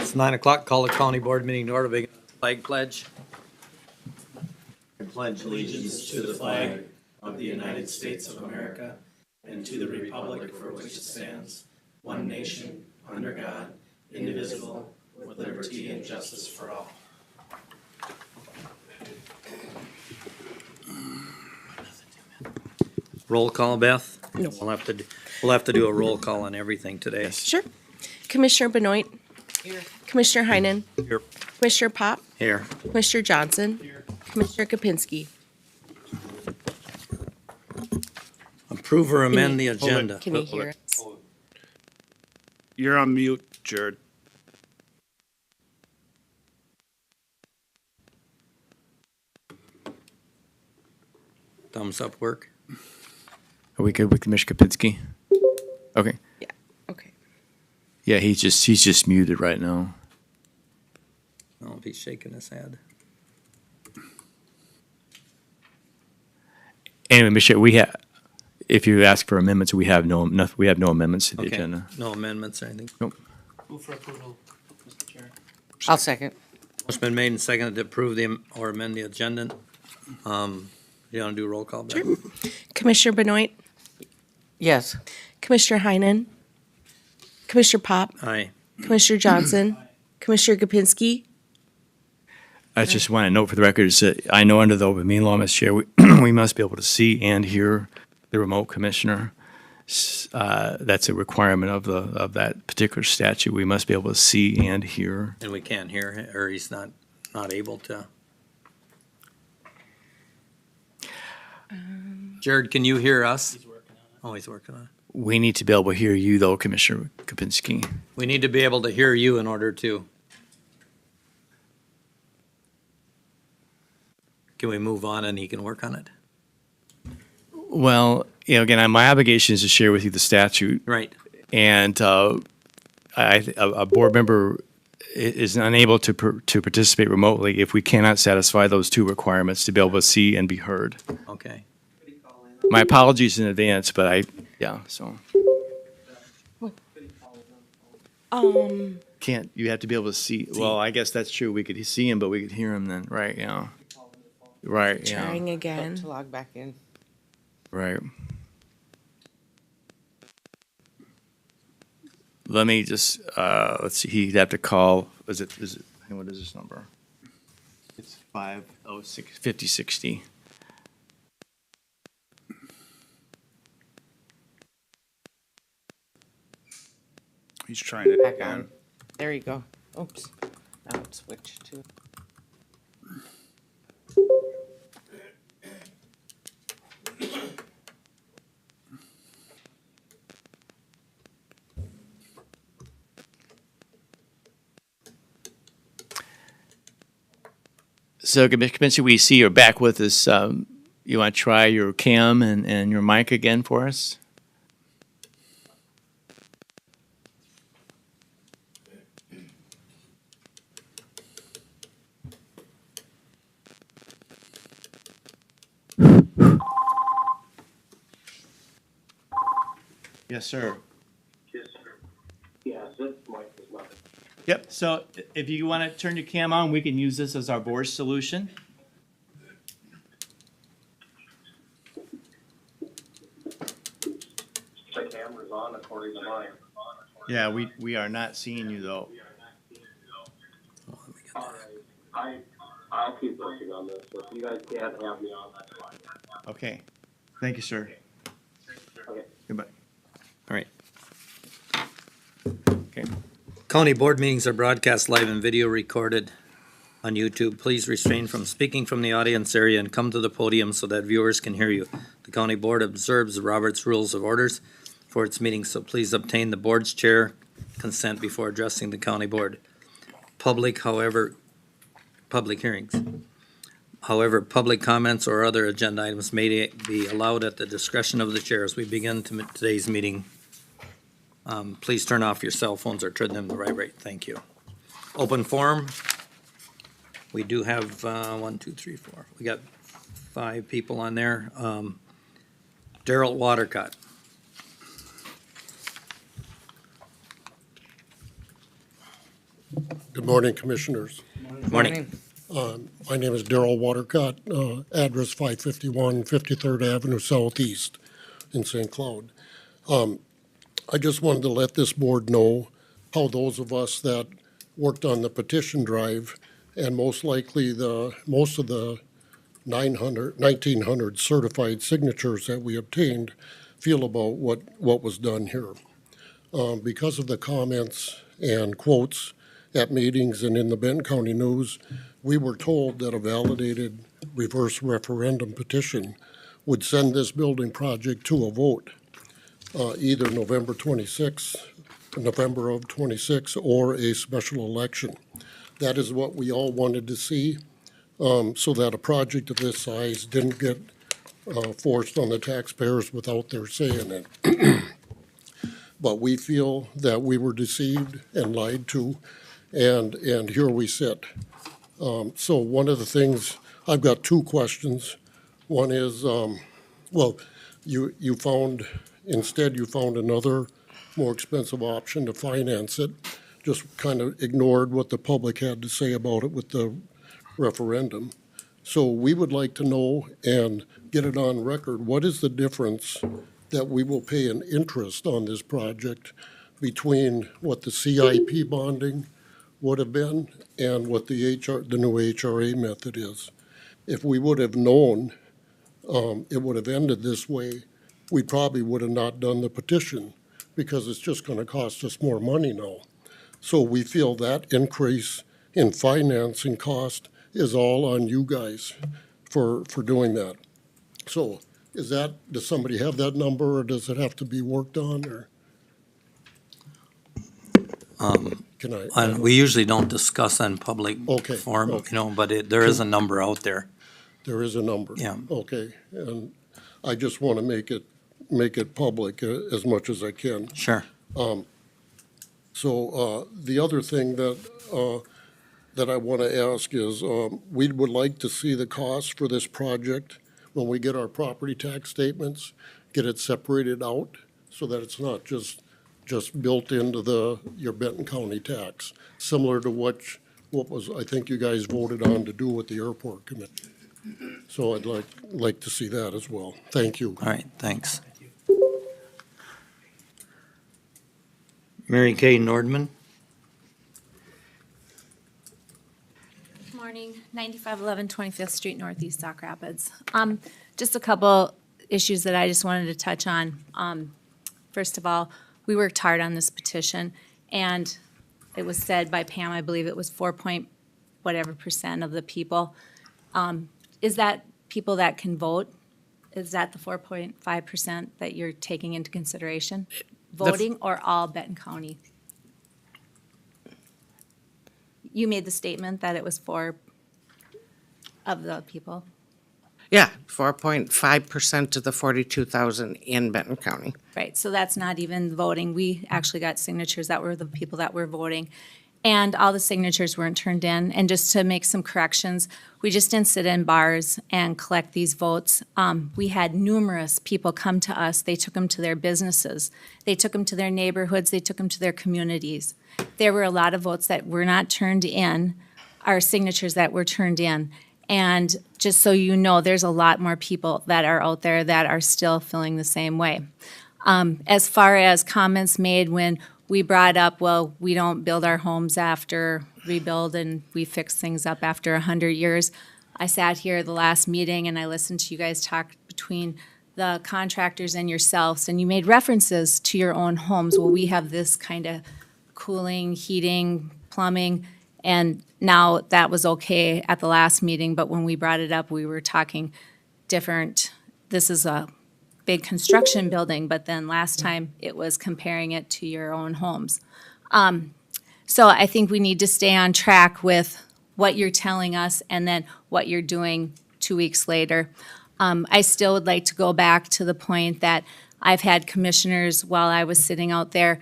It's 9 o'clock. Call the county board meeting to order. Begin flag pledge. I pledge allegiance to the flag of the United States of America and to the republic for which it stands, one nation, under God, indivisible, with liberty and justice for all. Roll call, Beth? No. We'll have to do a roll call on everything today. Sure. Commissioner Benoit. Here. Commissioner Heinen. Here. Commissioner Pop. Here. Commissioner Johnson. Here. Commissioner Kapinski. Approve or amend the agenda. Can you hear us? You're on mute, Jared. Thumbs up work. Are we good with Commissioner Kapinski? Okay. Yeah. Okay. Yeah, he's just muted right now. I don't know if he's shaking his head. Anyway, Michelle, if you ask for amendments, we have no amendments to the Okay. agenda. No amendments or anything. Nope. Move for approval, Mr. Chair. I'll second. Motion been made and seconded to approve or amend the agenda. You want to do a roll call, Beth? Sure. Commissioner Benoit. Yes. Commissioner Heinen. Commissioner Pop. Aye. Commissioner Johnson. Commissioner Kapinski. I just want to note for the record is that I know under the open meeting law, Mr. Chair, we must be able to see and hear the remote commissioner. That's a requirement of that particular statute. We must be able to see and hear. And we can't hear him, or he's not able to. Jared, can you hear us? He's working on it. Oh, he's working on it. We need to be able to hear you, though, Commissioner Kapinski. We need to be able to hear you in order to. Can we move on and he can work on it? Well, again, my obligation is to share with you the statute. Right. And a board member is unable to participate remotely if we cannot satisfy those two requirements to be able to see and be heard. Okay. My apologies in advance, but so. Can't, you have to be able to see, well, I guess that's true, we could see him, but we could hear him then, right, yeah. Right, yeah, Trying again. To log back in. right. Let me just, let's see, he'd have to call, is it, what is this number? It's 5060. He's trying it Back again. on. There you go. Oops. Now it switched to. So, Commissioner, we see you're back with us. You want to try your cam and your mic again for us? Yes, sir. Yes, sir. Yes, this mic is not. Yep, so if you want to turn your cam on, we can use this as our board solution. The camera's on according to mine. Yeah, we are not seeing you though. I'll keep working on this. If you guys can't have me on, that's fine. Okay, thank you, sir. Okay. Goodbye. All right. Okay. County board meetings are broadcast live and video recorded on YouTube. Please refrain from speaking from the audience area and come to the podium so that viewers can hear you. The county board observes the Roberts Rules of Orders for its meetings, so please obtain the board's chair consent before addressing the county board. Public hearings. However, public comments or other agenda items may be allowed at the discretion of the chair as we begin today's meeting. Please turn off your cell phones or turn them the right way. Thank you. Open forum. We do have 1, 2, 3, 4. We got 5 people on there. Daryl Watercott. Good morning, Commissioners. Morning. My name is Daryl Watercott, address 551 53rd Avenue Southeast in St. Cloud. I just wanted to let this board know how those of us that worked on the petition drive, and most likely most of the 1,900 certified signatures that we obtained, feel about what was done here. Because of the comments and quotes at meetings and in the Benton County News, we were told that a validated reverse referendum petition would send this building project to a vote, either November of 26, or a special election. That is what we all wanted to see, so that a project of this size didn't get forced on the taxpayers without their say in it. But we feel that we were deceived and lied to, and here we sit. So one of the things, I've got 2 questions. One is, you found another more expensive option to finance it, just kind of ignored what the public had to say about it with the referendum. So we would like to know and get it on record, what is the difference that we will pay in interest on this project between what the CIP bonding would have been and what the new HRA method is? If we would have known it would have ended this way, we probably would have not done the petition, because it's just going to cost us more money now. So we feel that increase in financing cost is all on you guys for doing that. So does somebody have that number, or does it have to be worked on, or? Can I? And we usually don't discuss on public Okay, forum, okay. But there is a number out there. There is a number? Yeah. Okay, and I just want to make it public as much as I can. Sure. So the other thing that I want to ask is, we would like to see the cost for this project when we get our property tax statements, get it separated out so that it's not just built into your Benton County tax, similar to what was, I think you guys voted on to do with the airport committee. So I'd like to see that as well. Thank you. All right, thanks. Mary Kay Nordman. Morning, 9511 25th Street Northeast, Sauk Rapids. Just a couple issues that I just wanted to touch on. First of all, we worked hard on this petition, and it was said by Pam, I believe it was 4% of the people. Is that people that can vote? Is that the 4.5% that you're taking into consideration? Voting, or all Benton County? You made the statement that it was 4 of the people. Yeah, 4.5% of the 42,000 in Benton County. Right, so that's not even voting. We actually got signatures that were the people that were voting. And all the signatures weren't turned in. And just to make some corrections, we just didn't sit in bars and collect these votes. We had numerous people come to us. They took them to their businesses. They took them to their neighborhoods. They took them to their communities. There were a lot of votes that were not turned in, our signatures that were turned in. And just so you know, there's a lot more people that are out there that are still feeling the same way. As far as comments made when we brought up, well, we don't build our homes after rebuild and we fix things up after 100 years. I sat here the last meeting and I listened to you guys talk between the contractors and yourselves, and you made references to your own homes. Well, we have this kind of cooling, heating, plumbing, and now that was okay at the last meeting, but when we brought it up, we were talking different. This is a big construction building, but then last time it was comparing it to your own homes. So I think we need to stay on track with what you're telling us and then what you're doing 2 weeks later. I still would like to go back to the point that I've had commissioners while I was sitting out there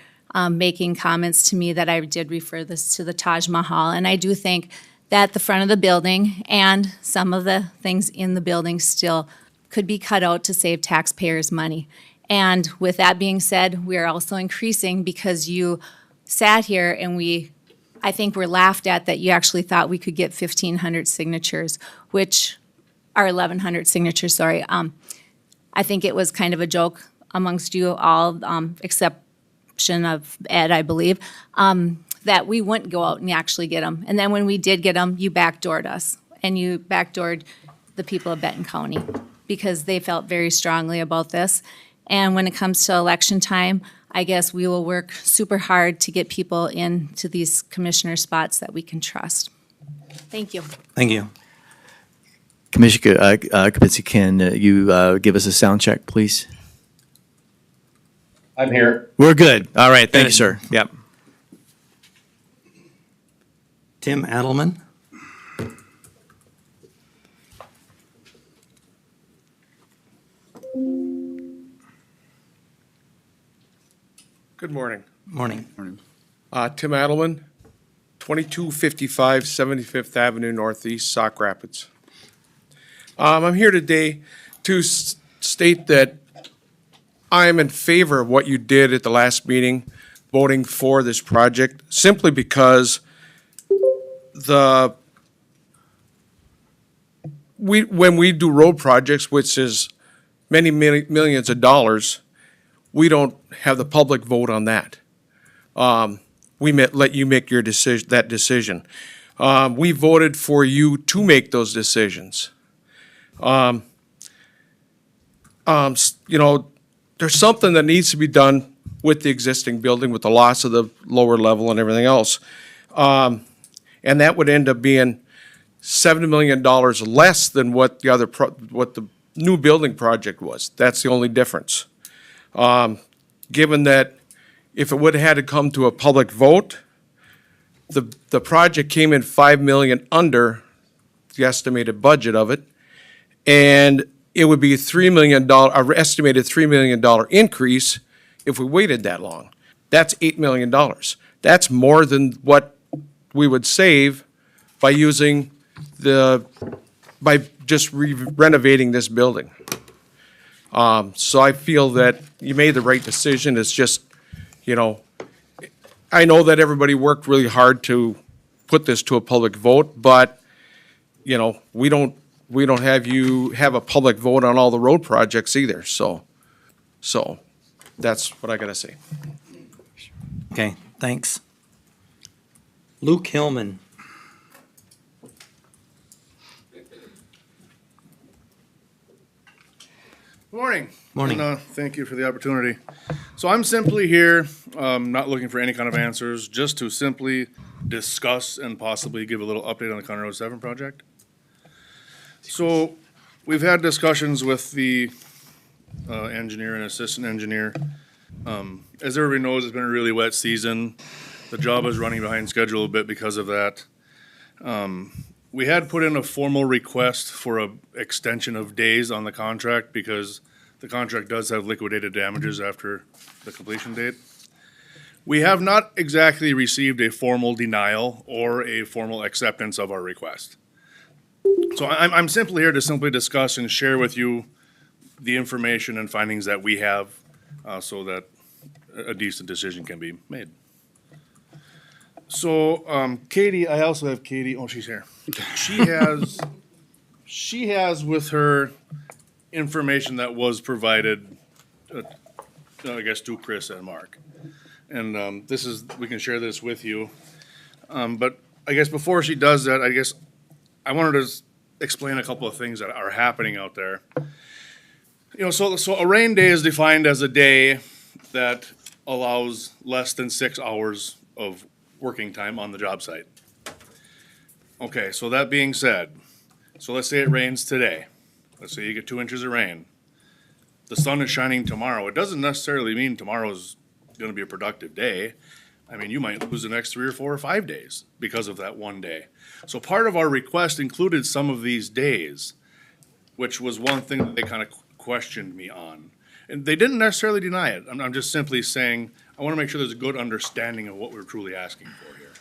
making comments to me that I did refer this to the Taj Mahal. And I do think that the front of the building and some of the things in the building still could be cut out to save taxpayers' money. And with that being said, we are also increasing because you sat here and I think we're laughed at that you actually thought we could get 1,500 signatures, which are 1,100 signatures, sorry. I think it was kind of a joke amongst you all, exception of Ed, I believe, that we wouldn't go out and actually get them. And then when we did get them, you backdoored us, and you backdoored the people of Benton County because they felt very strongly about this. And when it comes to election time, I guess we will work super hard to get people into these commissioner spots that we can trust. Thank you. Thank you. Commissioner Kapinski, can you give us a sound check, please? I'm here. We're good. All right, thank you, sir. Yep. Tim Adelman? Good morning. Morning. Tim Adelman, 2255 75th Avenue Northeast, Sauk Rapids. I'm here today to state that I am in favor of what you did at the last meeting, voting for this project, simply because when we do road projects, which is many millions of dollars, we don't have the public vote on that. We let you make your decision. We voted for you to make those decisions. You know, there's something that needs to be done with the existing building, with the loss of the lower level and everything else. And that would end up being $7 million less than what the new building project was. That's the only difference. Given that if it would have had to come to a public vote, the project came in $5 million under the estimated budget of it, and it would be a estimated $3 million increase if we waited that long. That's $8 million. That's more than what we would save by by just renovating this building. So I feel that you made the right decision. It's just, you know, I know that everybody worked really hard to put this to a public vote, but, you know, we don't have you have a public vote on all the road projects either. So that's what I gotta say. Okay, thanks. Luke Hillman. Morning. Morning. And, thank you for the opportunity. So I'm simply here, not looking for any kind of answers, just to simply discuss and possibly give a little update on the County Road 7 project. So we've had discussions with the engineer and assistant engineer. As everybody knows, it's been a really wet season. The job is running behind schedule a bit because of that. We had put in a formal request for an extension of days on the contract because the contract does have liquidated damages after the completion date. We have not exactly received a formal denial or a formal acceptance of our request. So I'm simply here to simply discuss and share with you the information and findings that we have so that a decent decision can be made. So, Katie, I also have Katie, oh, she's here. She has with her information that was provided, I guess, to Chris and Mark. And we can share this with you. But I guess before she does that, I guess I wanted to explain a couple of things that are happening out there. You know, so a rain day is defined as a day that allows less than 6 hours of working time on the job site. Okay, so that being said, so let's say it rains today. Let's say you get 2 inches of rain. The sun is shining tomorrow. It doesn't necessarily mean tomorrow's gonna be a productive day, I mean, you might lose the next 3 or 4 or 5 days because of that one day. So part of our request included some of these days, which was one thing that they kind of questioned me on. And they didn't necessarily deny it. I'm just simply saying, I want to make sure there's a good understanding of what we're truly asking for here.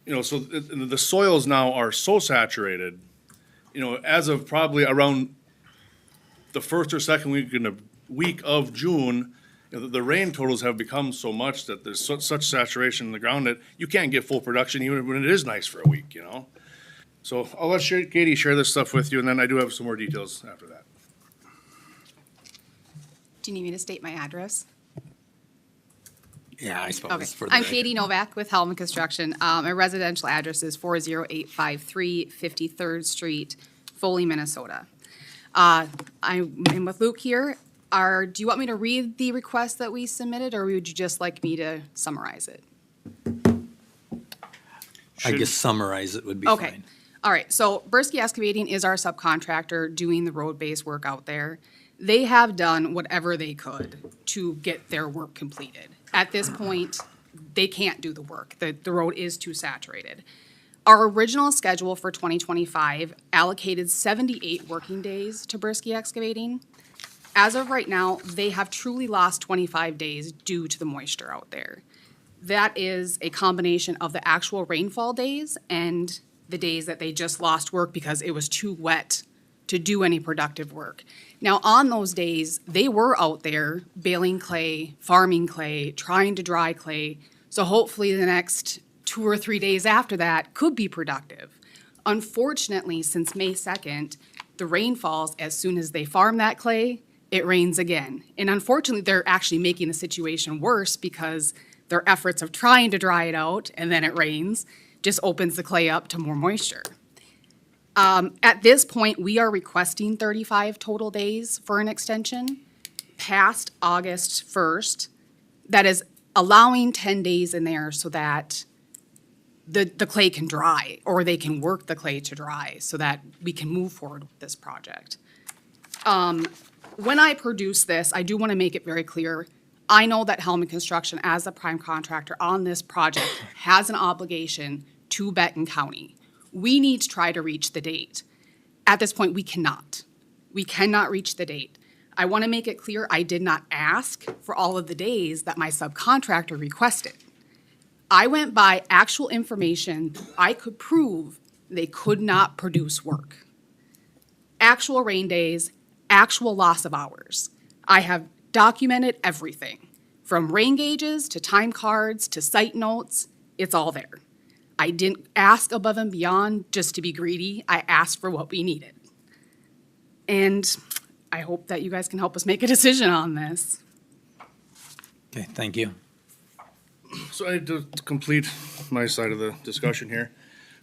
You know, so the soils now are so saturated, you know, as of probably around the first or second week of June, you know, the rain totals have become so much that there's such saturation in the ground that you can't get full production even when it is nice for a week, you know? So I'll let Katie share this stuff with you, and then I do have some more details after that. Do you need me to state my address? Yeah, I Okay, suppose for the I'm record. Katie Novak with Hellman Construction. My residential address is 40853 53rd Street, Foley, Minnesota. I'm with Luke here. Do you want me to read the request that we submitted, or would you just like me to summarize it? I guess summarize it would be Okay. fine. All right, so Bursky Excavating is our subcontractor doing the road-based work out there. They have done whatever they could to get their work completed. At this point, they can't do the work. The road is too saturated. Our original schedule for 2025 allocated 78 working days to Bursky Excavating. As of right now, they have truly lost 25 days due to the moisture out there. That is a combination of the actual rainfall days and the days that they just lost work because it was too wet to do any productive work. Now, on those days, they were out there baling clay, farming clay, trying to dry clay. So hopefully the next 2 or 3 days after that could be productive. Unfortunately, since May 2nd, the rain falls as soon as they farm that clay, it rains again. And unfortunately, they're actually making the situation worse because their efforts of trying to dry it out and then it rains just opens the clay up to more moisture. At this point, we are requesting 35 total days for an extension past August 1st. That is allowing 10 days in there so that the clay can dry, or they can work the clay to dry so that we can move forward with this project. When I produce this, I do want to make it very clear, I know that Hellman Construction, as the prime contractor on this project, has an obligation to Benton County. We need to try to reach the date. At this point, we cannot. We cannot reach the date. I want to make it clear I did not ask for all of the days that my subcontractor requested. I went by actual information I could prove they could not produce work. Actual rain days, actual loss of hours. I have documented everything, from rain gauges to time cards to site notes. It's all there. I didn't ask above and beyond just to be greedy. I asked for what we needed. And I hope that you guys can help us make a decision on this. Okay, thank you. So I had to complete my side of the discussion here.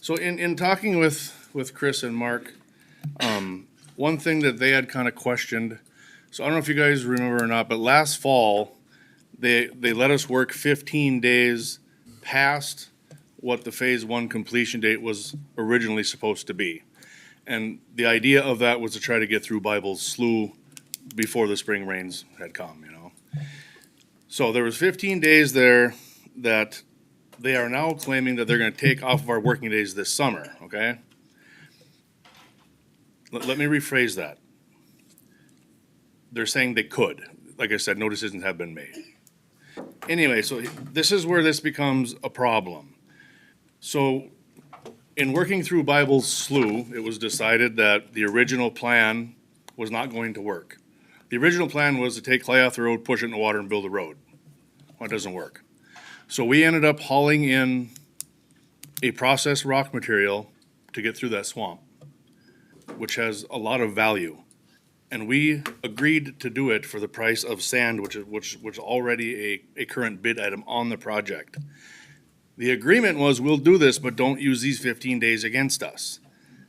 So in talking with Chris and Mark, one thing that they had kind of questioned, so I don't know if you guys remember or not, but last fall, they let us work 15 days past what the phase one completion date was originally supposed to be. And the idea of that was to try to get through Bible's Slough before the spring rains had come, you know. So there was 15 days there that they are now claiming that they're gonna take off of our working days this summer, okay? Let me rephrase that. They're saying they could. Like I said, no decisions have been made. Anyway, so this is where this becomes a problem. So in working through Bible's Slough, it was decided that the original plan was not going to work. The original plan was to take clay off the road, push it in the water, and build a road. Well, it doesn't work. So we ended up hauling in a processed rock material to get through that swamp, which has a lot of value. And we agreed to do it for the price of sand, which was already a current bid item on the project. The agreement was, we'll do this, but don't use these 15 days against us.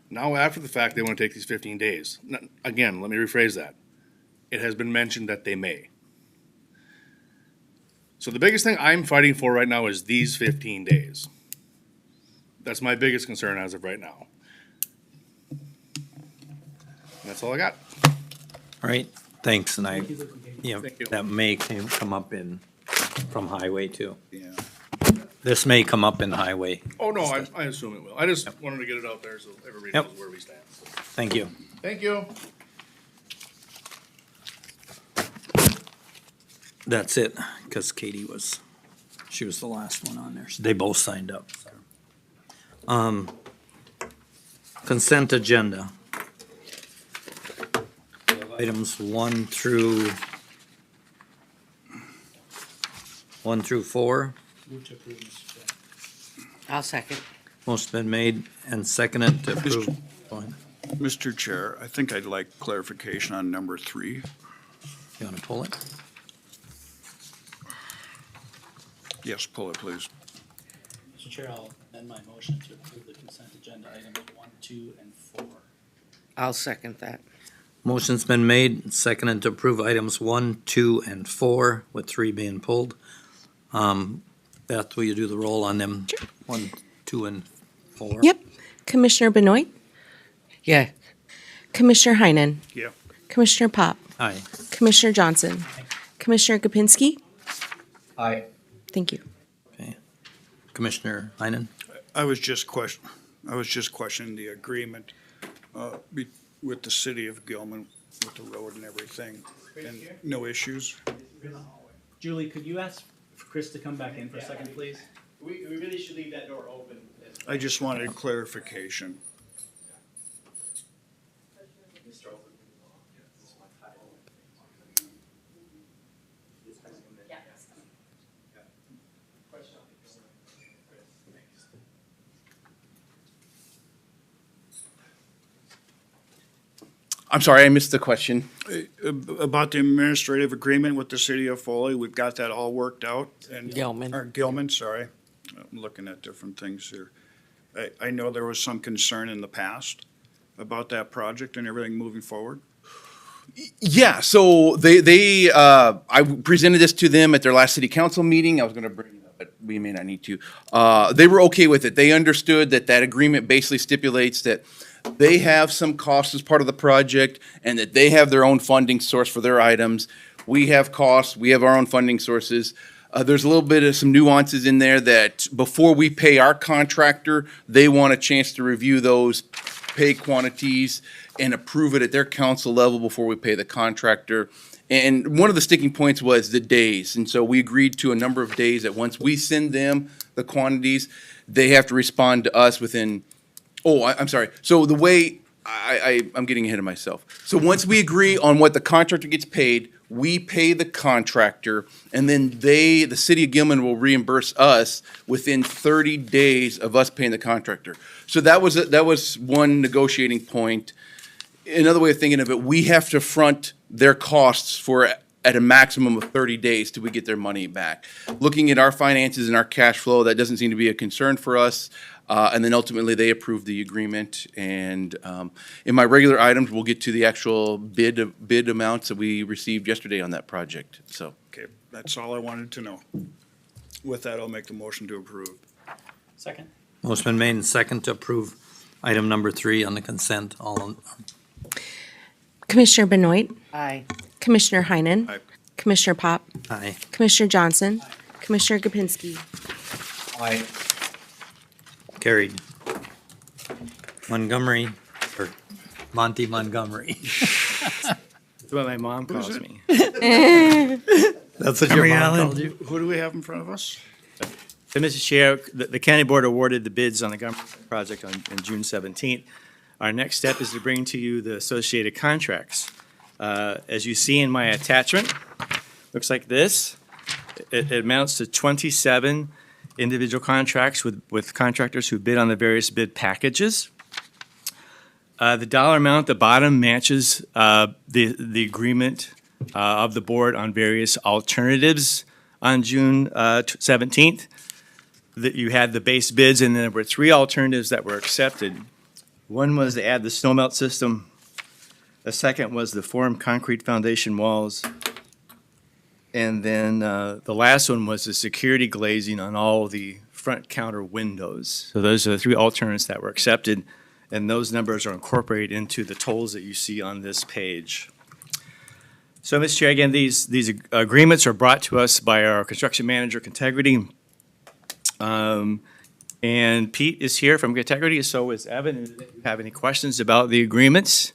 Now, after the fact, they want to take these 15 days. Again, let me rephrase that. It has been mentioned that they may. So the biggest thing I'm fighting for right now is these 15 days. That's my biggest concern as of right now. And that's all I got. All right, thanks, and Thank you. that may come up from highway too. Yeah. This may come up in highway. Oh, no, I assume it will. I just wanted to get it out there so everybody Yep. knows where we stand. Thank you. Thank you. That's it, because Katie she was the last one on there. They both signed up. Consent agenda. We have items 1 through 4. I'll second. Motion's been made and seconded to approve. Go ahead. Mr. Chair, I think I'd like clarification on number 3. You want to pull it? Yes, pull it, please. Mr. Chair, I'll amend my motion to approve the consent agenda items 1, 2, and 4. I'll second that. Motion's been made and seconded to approve items 1, 2, and 4, with 3 being pulled. Beth, will you do the roll on them? Sure. 1, 2, and 4? Yep. Commissioner Benoit, Yeah. Commissioner Heinen, Yeah. Commissioner Pop, Aye. Commissioner Johnson, Commissioner Kapinski. Aye. Thank you. Okay. Commissioner Heinen? I was just questioning the agreement with the city of Gilman, with the road and everything, and no issues. Julie, could you ask Chris to come back in for a second, please? We really should leave that door open. I just wanted clarification. I'm sorry, I missed the question. About the administrative agreement with the city of Foley, we've got that all worked out, and. Gilman. Or Gilman, sorry. I'm looking at different things here. I know there was some concern in the past about that project and everything moving forward. Yeah, so I presented this to them at their last city council meeting. I was gonna bring it up, but we may not need to. They were okay with it. They understood that that agreement basically stipulates that they have some costs as part of the project and that they have their own funding source for their items. We have costs, we have our own funding sources. There's a little bit of some nuances in there that before we pay our contractor, they want a chance to review those pay quantities and approve it at their council level before we pay the contractor. And one of the sticking points was the days. And so we agreed to a number of days that once we send them the quantities, they have to respond to us within, I'm sorry. So the way, I'm getting ahead of myself. So once we agree on what the contractor gets paid, we pay the contractor, and then the city of Gilman will reimburse us within 30 days of us paying the contractor. So that was one negotiating point. Another way of thinking of it, we have to front their costs for at a maximum of 30 days till we get their money back. Looking at our finances and our cash flow, that doesn't seem to be a concern for us. And then ultimately, they approved the agreement. And in my regular items, we'll get to the actual bid amounts that we received yesterday on that project, so. Okay, that's all I wanted to know. With that, I'll make the motion to approve. Second. Motion been made and seconded to approve item number 3 on the consent. Commissioner Benoit, Aye. Commissioner Heinen, Aye. Commissioner Pop, Aye. Commissioner Johnson, Commissioner Kapinski. Aye. Carried. Montgomery, or Monty Montgomery. That's what my mom calls me. That's what your Henry mom Allen. called you? Who do we have in front of us? So, Mr. Chair, the county board awarded the bids on the government project on June 17th. Our next step is to bring to you the associated contracts. As you see in my attachment, looks like this. It amounts to 27 individual contracts with contractors who bid on the various bid packages. The dollar amount at the bottom matches the agreement of the board on various alternatives on June 17th. That you had the base bids, and then there were 3 alternatives that were accepted. One was to add the snow melt system. The second was the formed concrete foundation walls. And then the last one was the security glazing on all the front counter windows. So those are the 3 alternatives that were accepted, and those numbers are incorporated into the totals that you see on this page. So, Mr. Chair, again, these agreements are brought to us by our construction manager, Contegrity. And Pete is here from Integrity, so is Evan. And if you have any questions about the agreements,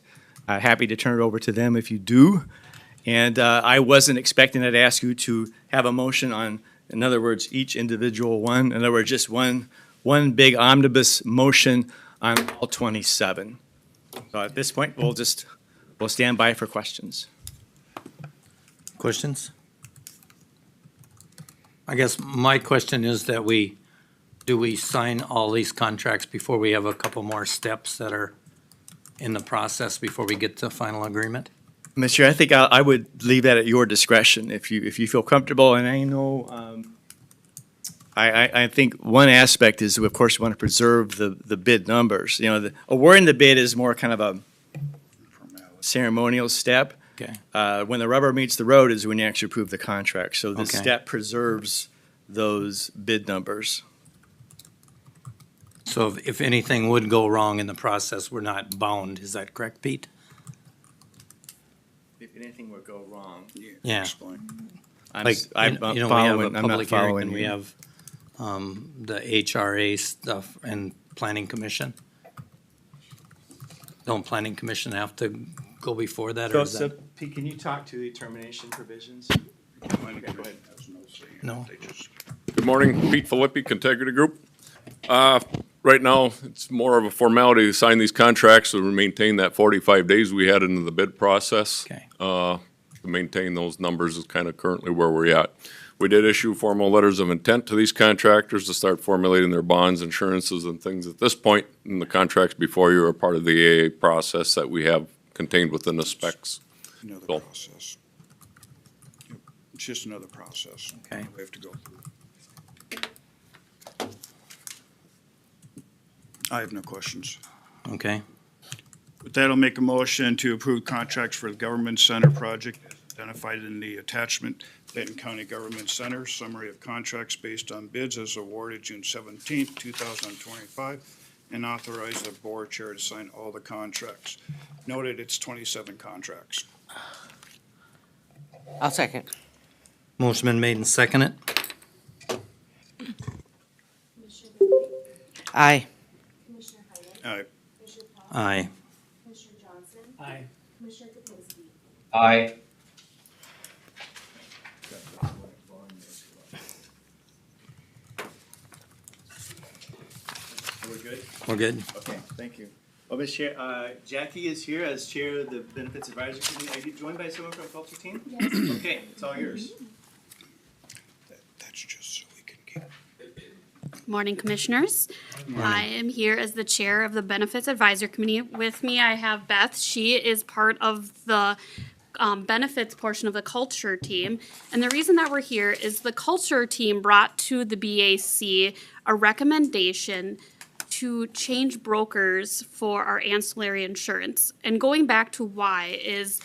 happy to turn it over to them if you do. And I wasn't expecting to ask you to have a motion on, in other words, each individual one. In other words, just one big omnibus motion on all 27. So at this point, we'll stand by for questions. Questions? I guess my question is that do we sign all these contracts before we have a couple more steps that are in the process before we get to final agreement? Mr. Chair, I think I would leave that at your discretion if you feel comfortable. And I know, I think one aspect is, of course, we want to preserve the bid numbers. You know, awarding the bid is more kind of a ceremonial step. Okay. When the rubber meets the road is when you actually approve the contract. So this Okay. step preserves those bid numbers. So if anything would go wrong in the process, we're not bound. Is that correct, Pete? If anything would go wrong. Yeah. Explain. Like, I'm you know, we have a following, I'm not public hearing following and we you. have the HRA stuff and Planning Commission. Don't Planning Commission have to go before that, or is that? Pete, can you talk to the termination provisions? Planning Okay, go Commission ahead. has no say in it. No. They just- Good morning, Pete Filippi, Integrity Group. Right now, it's more of a formality to sign these contracts to maintain that 45 days we had into the bid process. Okay. To maintain those numbers is kind of currently where we're at. We did issue formal letters of intent to these contractors to start formulating their bonds, insurances, and things at this point. And the contracts before you are part of the AA process that we have contained within the specs. Another So- process. Yep, it's just another process. Okay. We have to go through. I have no questions. Okay. With that, I'll make a motion to approve contracts for the Government Center project as identified in the attachment, Benton County Government Center, summary of contracts based on bids as awarded June 17th, 2025, and authorize the board chair to sign all the contracts. Noted, it's 27 contracts. I'll second. Motion been made and seconded. Aye. All right, Aye. Aye. Aye. We're good? We're good. Okay, thank you. Well, Ms. Chair, Jackie is here as Chair of the Benefits Advisory Committee. Are you joined by someone from the culture team? Yes. Okay, it's all yours. that's just so we can keep. Morning, Commissioners. I am here as the Chair of the Benefits Advisory Committee. With me, I have Beth. She is part of the benefits portion of the culture team. And the reason that we're here is the culture team brought to the BAC a recommendation to change brokers for our ancillary insurance. And going back to why is,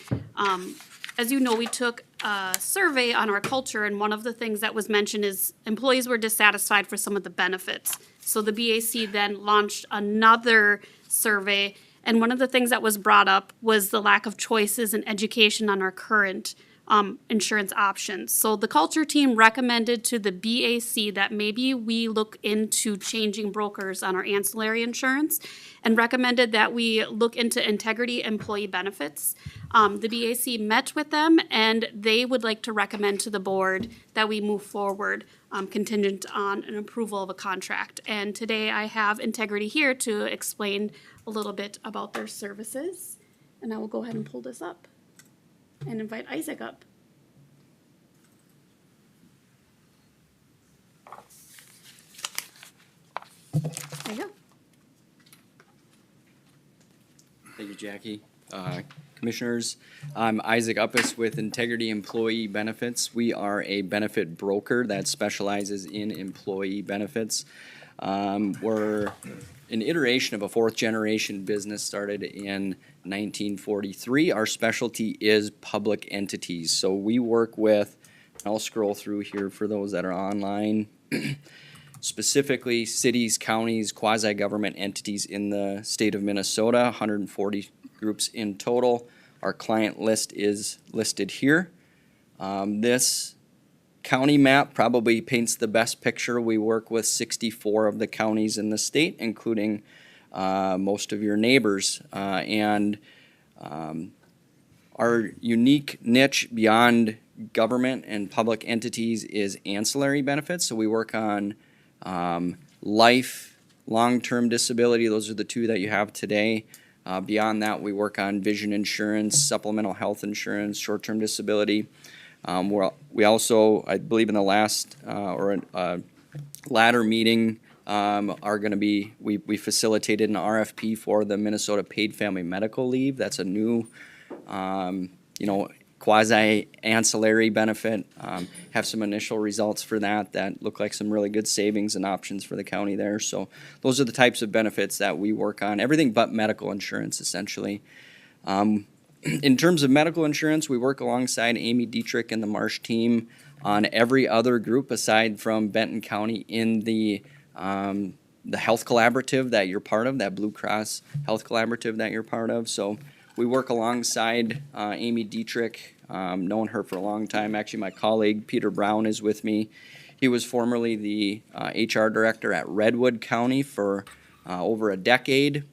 as you know, we took a survey on our culture, and one of the things that was mentioned is employees were dissatisfied for some of the benefits. So the BAC then launched another survey, and one of the things that was brought up was the lack of choices and education on our current insurance options. So the culture team recommended to the BAC that maybe we look into changing brokers on our ancillary insurance, and recommended that we look into Integrity Employee Benefits. The BAC met with them, and they would like to recommend to the board that we move forward contingent on an approval of a contract. And today I have Integrity here to explain a little bit about their services. And I will go ahead and pull this up and invite Isaac up. There you go. Thank you, Jackie. Commissioners, I'm Isaac Uppus with Integrity Employee Benefits. We are a benefit broker that specializes in employee benefits. We're an iteration of a fourth-generation business started in 1943. Our specialty is public entities. So we work with, I'll scroll through here for those that are online, specifically cities, counties, quasi-government entities in the state of Minnesota, 140 groups in total. Our client list is listed here. This county map probably paints the best picture. We work with 64 of the counties in the state, including most of your neighbors. And our unique niche beyond government and public entities is ancillary benefits. So we work on life, long-term disability. Those are the two that you have today. Beyond that, we work on vision insurance, supplemental health insurance, short-term disability. We also, I believe in the last latter meeting, are going to be, we facilitated an RFP for the Minnesota Paid Family Medical Leave. That's a new, quasi ancillary benefit. Have some initial results for that look like some really good savings and options for the county there. So those are the types of benefits that we work on, everything but medical insurance essentially. In terms of medical insurance, we work alongside Amy Dietrich and the Marsh team on every other group aside from Benton County in the health collaborative that you're part of, that Blue Cross Health Collaborative that you're part of. So we work alongside Amy Dietrich, known her for a long time. Actually, my colleague Peter Brown is with me. He was formerly the HR director at Redwood County for over a decade,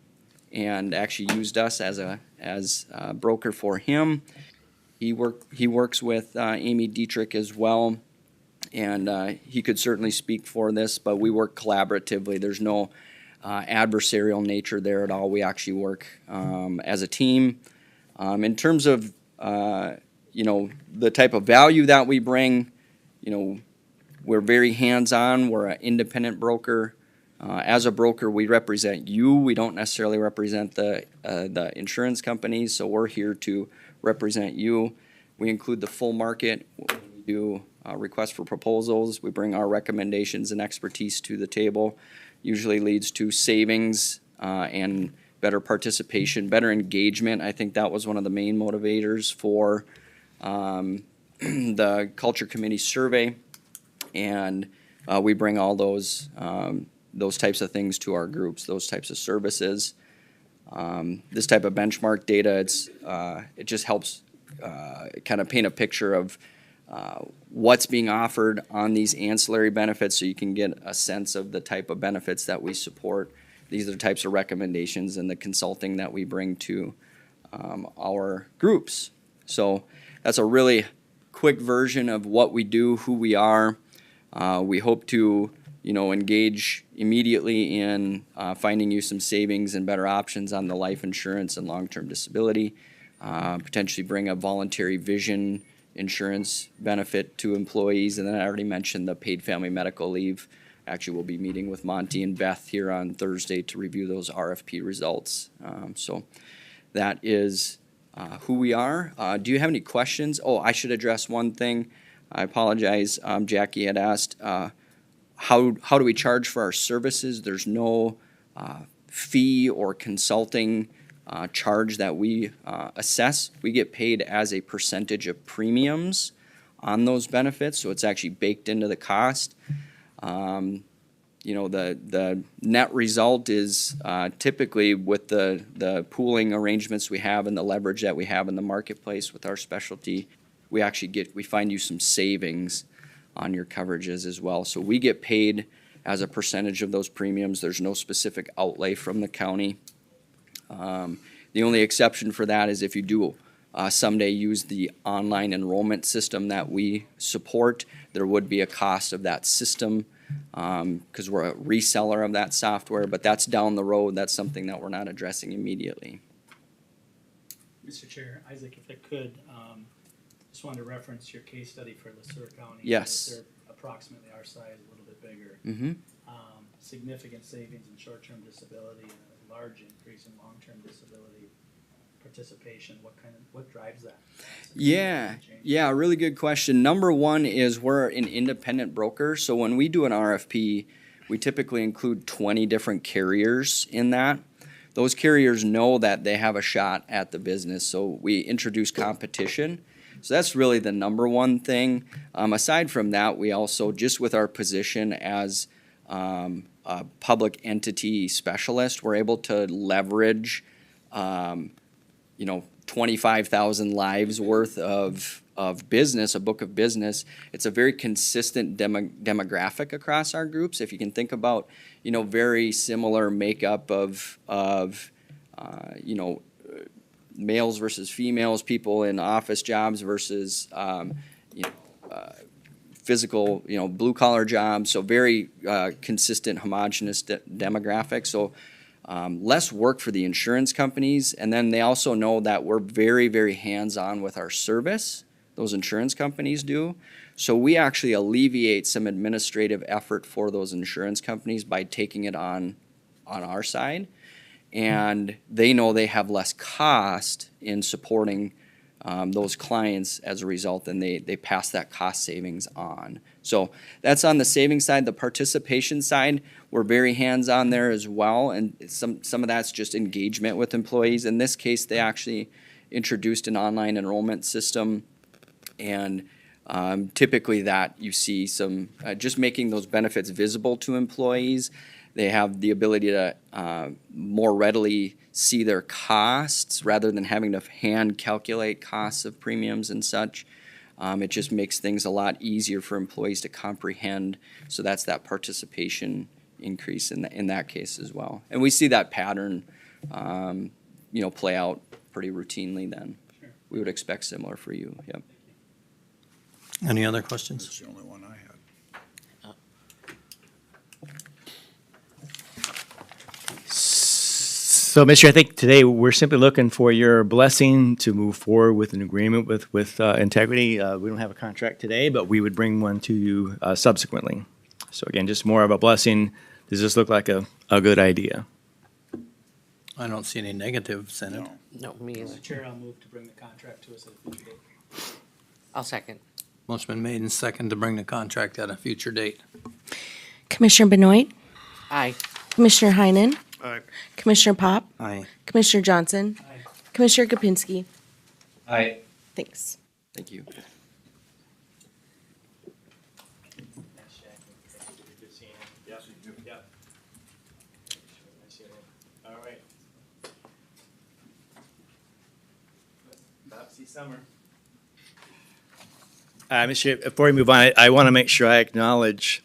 and actually used us as a broker for him. He works with Amy Dietrich as well, and he could certainly speak for this, but we work collaboratively. There's no adversarial nature there at all. We actually work as a team. In terms of the type of value that we bring, we're very hands-on. We're an independent broker. As a broker, we represent you. We don't necessarily represent the insurance companies, so we're here to represent you. We include the full market. We do requests for proposals. We bring our recommendations and expertise to the table. Usually leads to savings and better participation, better engagement. I think that was one of the main motivators for the Culture Committee survey, and we bring all those types of things to our groups, those types of services. This type of benchmark data, it just helps kind of paint a picture of what's being offered on these ancillary benefits so you can get a sense of the type of benefits that we support. These are the types of recommendations and the consulting that we bring to our groups. So that's a really quick version of what we do, who we are. We hope to engage immediately in finding you some savings and better options on the life insurance and long-term disability. Potentially bring a voluntary vision insurance benefit to employees. And then I already mentioned the paid family medical leave. Actually, we'll be meeting with Monty and Beth here on Thursday to review those RFP results. So that is who we are. Do you have any questions? Oh, I should address one thing. I apologize. Jackie had asked, how do we charge for our services? There's no fee or consulting charge that we assess. We get paid as a percentage of premiums on those benefits, so it's actually baked into the cost. The net result is typically with the pooling arrangements we have and the leverage that we have in the marketplace with our specialty, we find you some savings on your coverages as well. So we get paid as a percentage of those premiums. There's no specific outlay from the county. The only exception for that is if you do someday use the online enrollment system that we support, there would be a cost of that system because we're a reseller of that software, but that's down the road. That's something that we're not addressing immediately. Mr. Chair, Isaac, if I could, just wanted to reference your case study for LeSueur County. Yes. They're approximately our size, a little bit bigger. Mm-hmm. Significant savings in short-term disability and a large increase in long-term disability participation. What drives that? Yeah, really good question. Number one is we're an independent broker, so when we do an RFP, we typically include 20 different carriers in that. Those carriers know that they have a shot at the business, so we introduce competition. So that's really the number one thing. Aside from that, we also, just with our position as a public entity specialist, we're able to leverage 25,000 lives worth of business, a book of business, it's a very consistent demographic across our groups. If you can think about, very similar makeup of males versus females, people in office jobs versus, physical, blue collar jobs. So very consistent, homogeneous demographic. So less work for the insurance companies. And then they also know that we're very, very hands-on with our service. Those insurance companies do. So we actually alleviate some administrative effort for those insurance companies by taking it on our side. And they know they have less cost in supporting those clients as a result, and they pass that cost savings on. So that's on the savings side. The participation side, we're very hands-on there as well, and some of that's just engagement with employees. In this case, they actually introduced an online enrollment system, and typically that you see some, just making those benefits visible to employees. They have the ability to more readily see their costs rather than having to hand calculate costs of premiums and such. It just makes things a lot easier for employees to comprehend. So that's that participation increase in that case as well. And we see that pattern, play out pretty routinely then. Sure. We would expect similar for you, yep. Any other questions? That's the only one I had. So, Mr. I think today we're simply looking for your blessing to move forward with an agreement with Integrity. We don't have a contract today, but we would bring one to you subsequently. So again, just more of a blessing. Does this look like a good idea? I don't see any negatives in it. No, me either. Mr. Chair, I'll move to bring the contract to us at a future date. I'll second. Motion been made and second to bring the contract at a future date. Commissioner Benoit, Aye. Commissioner Heinen, Aye. Commissioner Pop, Aye. Commissioner Johnson, Commissioner Kapinski. Aye. Thanks. Thank you. All right. Summer. Mr. Chair, before we move on, I want to make sure I acknowledge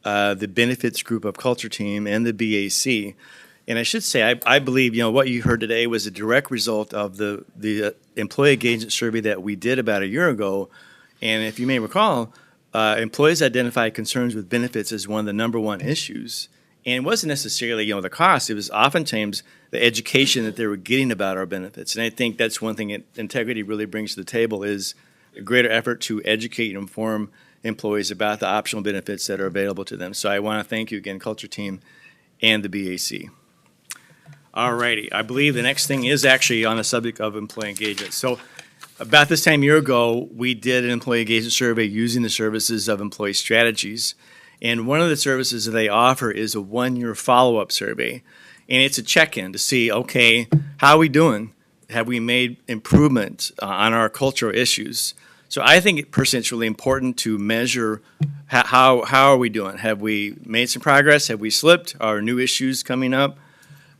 the benefits group of culture team and the BAC. And I should say, I believe, what you heard today was a direct result of the employee engagement survey that we did about a year ago. And if you may recall, employees identified concerns with benefits as one of the number one issues. And it wasn't necessarily, the cost. It was oftentimes the education that they were getting about our benefits. And I think that's one thing Integrity really brings to the table is a greater effort to educate and inform employees about the optional benefits that are available to them. So I want to thank you again, Culture Team and the BAC. All righty. I believe the next thing is actually on the subject of employee engagement. So about this time a year ago, we did an employee engagement survey using the services of Employee Strategies. And one of the services that they offer is a one-year follow-up survey. And it's a check-in to see, okay, how are we doing? Have we made improvement on our cultural issues? So I think personally it's really important to measure how are we doing? Have we made some progress? Have we slipped? Are new issues coming up?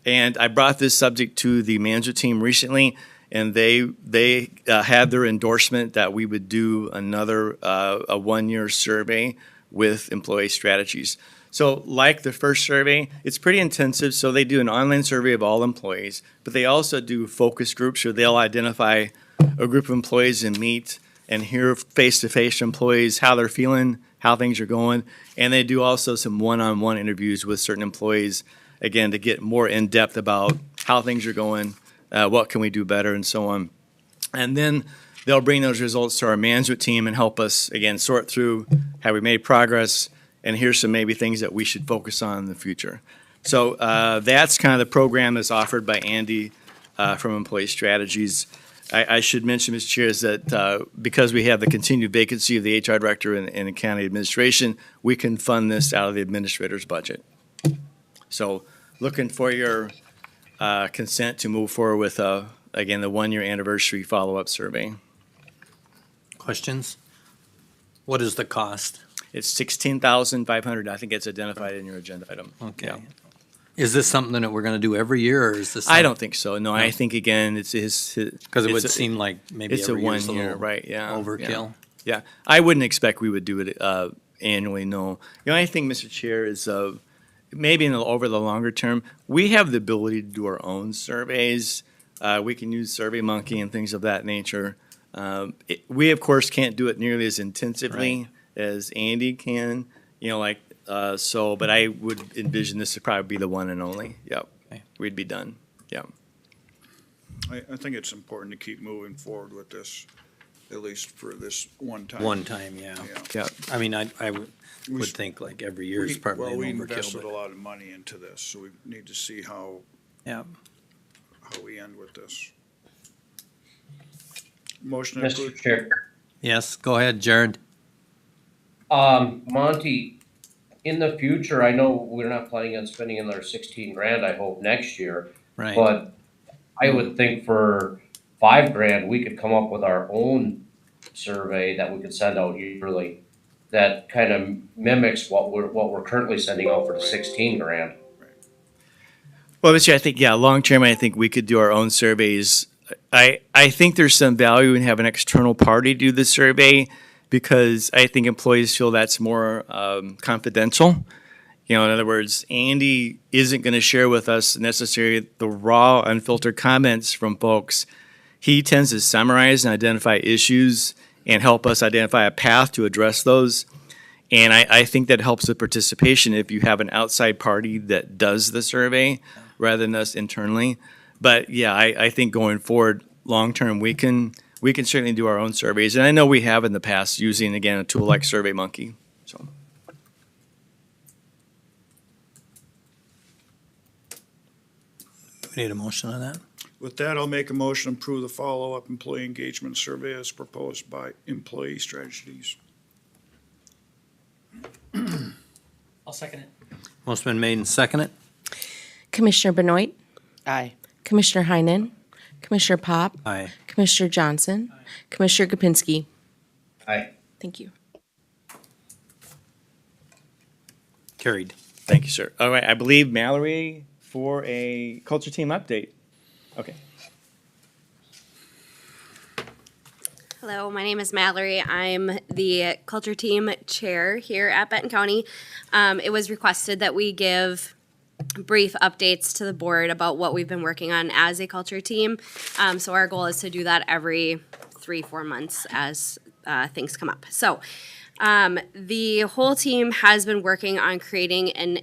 And I brought this subject to the management team recently, and they had their endorsement that we would do another a one-year survey with Employee Strategies. So like the first survey, it's pretty intensive. So they do an online survey of all employees, but they also do focus groups where they'll identify a group of employees and meet and hear face-to-face employees, how they're feeling, how things are going. And they do also some one-on-one interviews with certain employees, again, to get more in-depth about how things are going, what can we do better, and so on. And then they'll bring those results to our management team and help us, again, sort through have we made progress, and here's some maybe things that we should focus on in the future. So that's kind of the program that's offered by Andy from Employee Strategies. I should mention, Mr. Chair, is that because we have the continued vacancy of the HR director in county administration, we can fund this out of the administrator's budget. So looking for your consent to move forward with, again, the one-year anniversary follow-up survey. Questions? What is the cost? It's $16,500. I think it's identified in your agenda item. Okay. Yeah. Is this something that we're gonna do every year, or is this? I don't think so. No, I think again, it's Because it would seem like maybe it's a every year's 1 year, little right? Yeah, overkill. Yeah, I wouldn't expect we would do it annually. No, the only thing, Mr. Chair, is maybe over the longer term, we have the ability to do our own surveys. We can use SurveyMonkey and things of that nature. We of course can't do it nearly as intensively as Andy can. But I would envision this to probably be the one and only. Yep, we'd be done. Yep. I think it's important to keep moving forward with this, at least for this one time. One time, yeah. Yeah. I mean, I would think like every year is probably an We overkill, invested a but, lot of money into this, so we need to see how yeah. we end with this. Motion Mr. approved. Chair, Yes, go ahead, Jared. Monty, in the future, I know we're not planning on spending another 16 grand, I hope, next year. Right. But I would think for 5 grand, we could come up with our own survey that we could send out yearly that kind of mimics what we're currently sending out for the 16 grand. Well, Mr. Chair, I think, long term, I think we could do our own surveys. I think there's some value in having an external party do the survey because I think employees feel that's more confidential. In other words, Andy isn't going to share with us necessarily the raw, unfiltered comments from folks. He tends to summarize and identify issues and help us identify a path to address those. And I think that helps with participation if you have an outside party that does the survey rather than us internally. But yeah, I think going forward, long-term, we can certainly do our own surveys. And I know we have in the past using, again, a tool like SurveyMonkey. So. We need a motion on that? With that, I'll make a motion to approve the follow-up employee engagement survey as proposed by Employee Strategies. I'll second it. Motion been made and seconded. Commissioner Benoit, Aye. Commissioner Heinen, Commissioner Pop, Aye. Commissioner Johnson, Commissioner Kapinski. Aye. Thank you. Carried. Thank you, sir. All right, I believe Mallory for a culture team update. Okay. Hello, my name is Mallory. I'm the culture team chair here at Benton County. It was requested that we give brief updates to the board about what we've been working on as a culture team. So our goal is to do that every 3-4 months as things come up. So the whole team has been working on creating an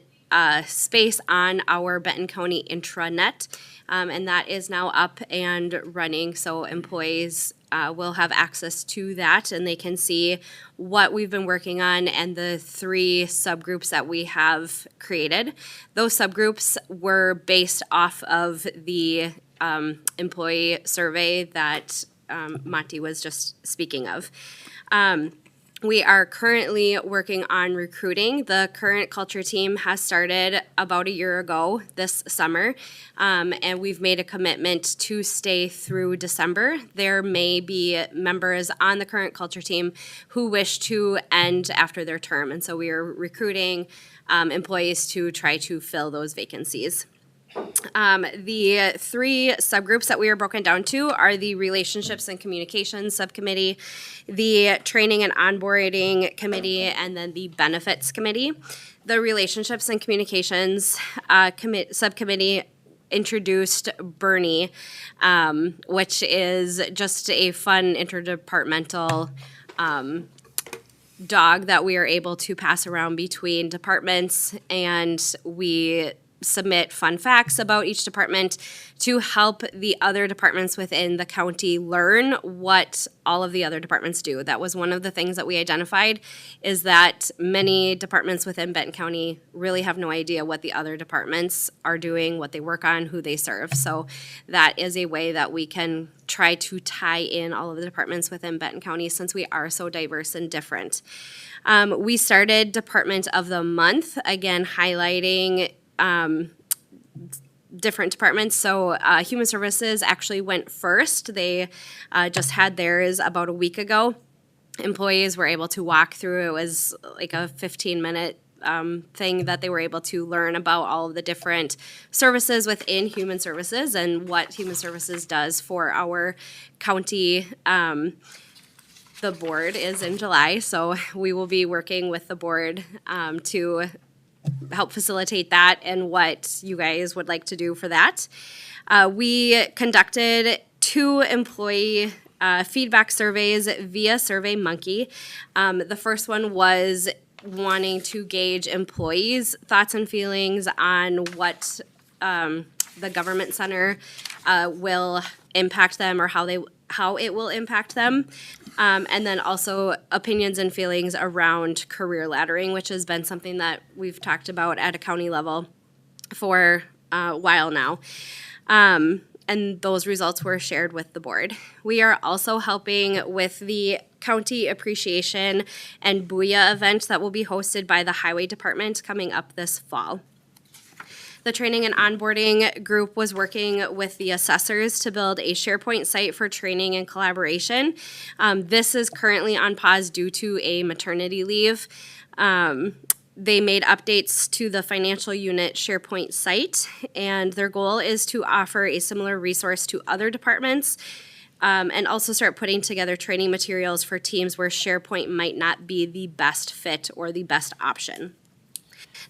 space on our Benton County intranet, and that is now up and running. So employees will have access to that, and they can see what we've been working on and the 3 subgroups that we have created. Those subgroups were based off of the employee survey that Monty was just speaking of. We are currently working on recruiting. The current culture team has started about a year ago this summer, and we've made a commitment to stay through December. There may be members on the current culture team who wish to end after their term, and so we are recruiting employees to try to fill those vacancies. The 3 subgroups that we are broken down to are the Relationships and Communications Subcommittee, the Training and Onboarding Committee, and then the Benefits Committee. The Relationships and Communications Subcommittee introduced Bernie, which is just a fun interdepartmental dog that we are able to pass around between departments, and we submit fun facts about each department to help the other departments within the county learn what all of the other departments do. That was one of the things that we identified, is that many departments within Benton County really have no idea what the other departments are doing, what they work on, who they serve. So that is a way that we can try to tie in all of the departments within Benton County, since we are so diverse and different. We started Department of the Month, again highlighting different departments. So Human Services actually went first. They just had theirs about a week ago. Employees were able to walk through. It was like a 15-minute thing that they were able to learn about all of the different services within Human Services and what Human Services does for our county. The board is in July, so we will be working with the board to help facilitate that and what you guys would like to do for that. We conducted 2 employee feedback surveys via SurveyMonkey. The first one was wanting to gauge employees' thoughts and feelings on what the government center will impact them or how it will impact them. And then also opinions and feelings around career laddering, which has been something that we've talked about at a county level for a while now. And those results were shared with the board. We are also helping with the County Appreciation and Booyah event that will be hosted by the Highway Department coming up this fall. The training and onboarding group was working with the assessors to build a SharePoint site for training and collaboration. This is currently on pause due to a maternity leave. They made updates to the financial unit SharePoint site, and their goal is to offer a similar resource to other departments and also start putting together training materials for teams where SharePoint might not be the best fit or the best option.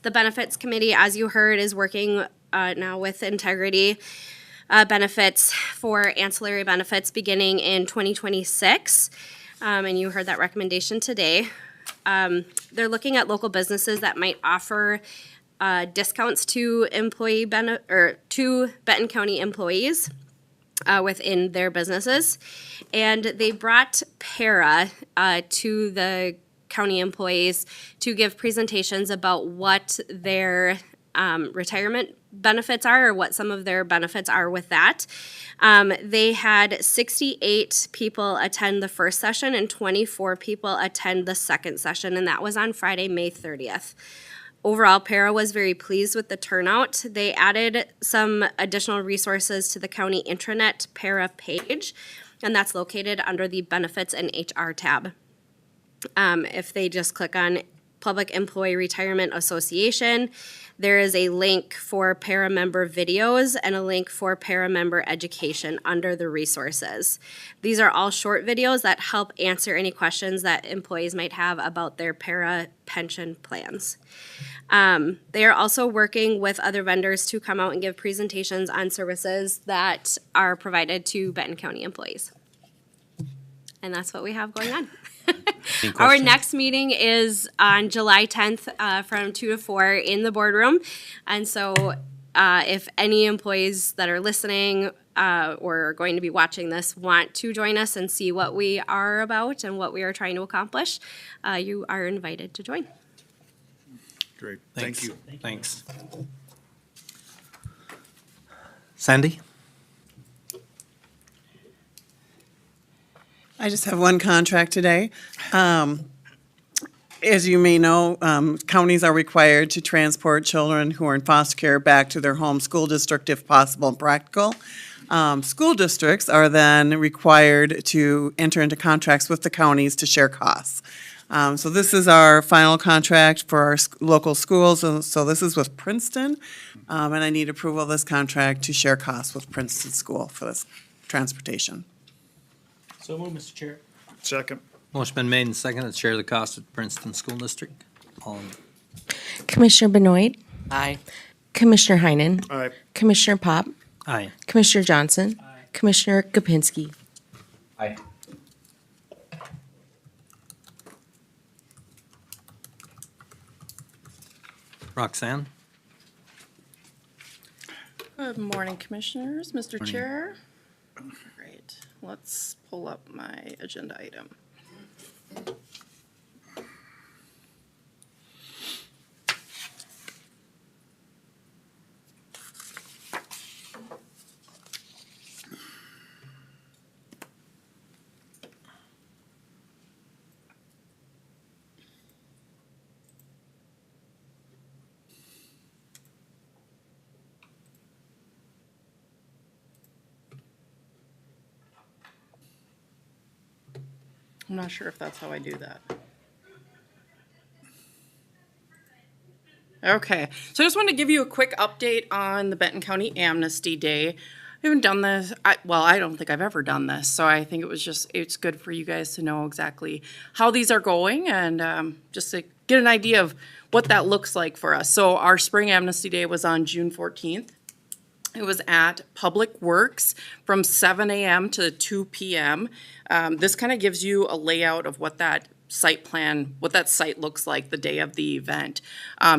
The Benefits Committee, as you heard, is working now with Integrity Benefits for ancillary benefits beginning in 2026. And you heard that recommendation today. They're looking at local businesses that might offer discounts to to Benton County employees within their businesses. And they brought para to the county employees to give presentations about what their retirement benefits are or what some of their benefits are with that. They had 68 people attend the first session and 24 people attend the second session, and that was on Friday, May 30th. Overall, para was very pleased with the turnout. They added some additional resources to the county intranet para page, and that's located under the Benefits and HR tab. If they just click on Public Employee Retirement Association, there is a link for para-member videos and a link for para-member education under the resources. These are all short videos that help answer any questions that employees might have about their para pension plans. They are also working with other vendors to come out and give presentations on services that are provided to Benton County employees. And that's what we have going on. Our next meeting is on July 10th from 2 to 4 in the boardroom. And so if any employees that are listening or are going to be watching this want to join us and see what we are about and what we are trying to accomplish, you are invited to join. Great, thank you. Thanks. Sandy? I just have one contract today. As you may know, counties are required to transport children who are in foster care back to their home school district if possible and practical. School districts are then required to enter into contracts with the counties to share costs. So this is our final contract for our local schools. So this is with Princeton, and I need approval of this contract to share costs with Princeton School for this transportation. So moved, Mr. Chair. Second. Motion been made and seconded to share the cost of Princeton School District. Commissioner Benoit, Aye. Commissioner Heinen, Aye. Commissioner Pop, Aye. Commissioner Johnson, Commissioner Kapinski. Aye. Roxanne? Good morning, Commissioners, Mr. Chair. Great, let's pull up my agenda item. I'm not sure if that's how I do that. Okay, so I just wanted to give you a quick update on the Benton County Amnesty Day. I haven't done this, I don't think I've ever done this, so I think it's good for you guys to know exactly how these are going and just to get an idea of what that looks like for us. So our Spring Amnesty Day was on June 14th. It was at Public Works from 7 a.m. to 2 p.m. This kind of gives you a layout of what that site looks like the day of the event.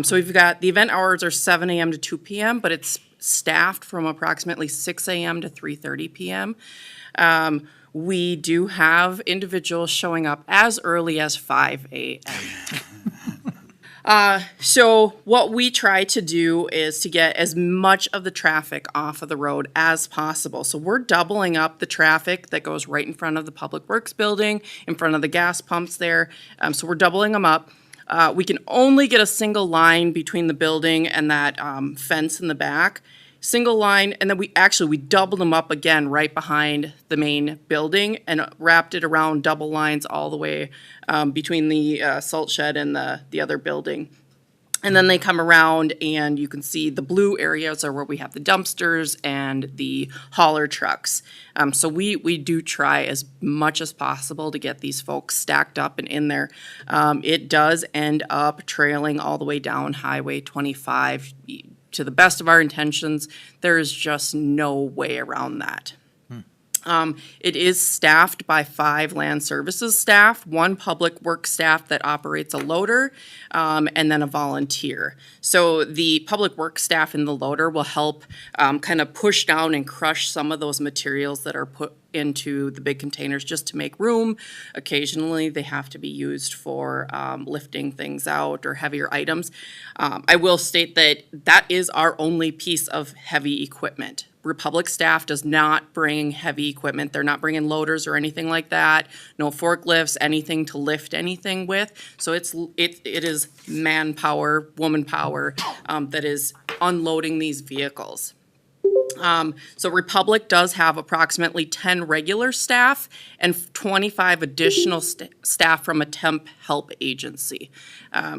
So we've got, the event hours are 7 a.m. to 2 p.m., but it's staffed from approximately 6 a.m. to 3:30 p.m. We do have individuals showing up as early as 5 a.m. So what we try to do is to get as much of the traffic off of the road as possible. So we're doubling up the traffic that goes right in front of the Public Works building, in front of the gas pumps there. So we're doubling them up. We can only get a single line between the building and that fence in the back. Single line, and then we doubled them up again right behind the main building and wrapped it around double lines all the way between the salt shed and the other building. And then they come around and you can see the blue areas are where we have the dumpsters and the hauler trucks. So we do try as much as possible to get these folks stacked up and in there. It does end up trailing all the way down Highway 25. To the best of our intentions, there is just no way around that. It is staffed by 5 land services staff, 1 public works staff that operates a loader, and then a volunteer. So the public works staff in the loader will help kind of push down and crush some of those materials that are put into the big containers just to make room. Occasionally, they have to be used for lifting things out or heavier items. I will state that that is our only piece of heavy equipment. Republic staff does not bring heavy equipment. They're not bringing loaders or anything like that. No forklifts, anything to lift anything with. So it is manpower, woman power that is unloading these vehicles. So Republic does have approximately 10 regular staff and 25 additional staff from a temp help agency.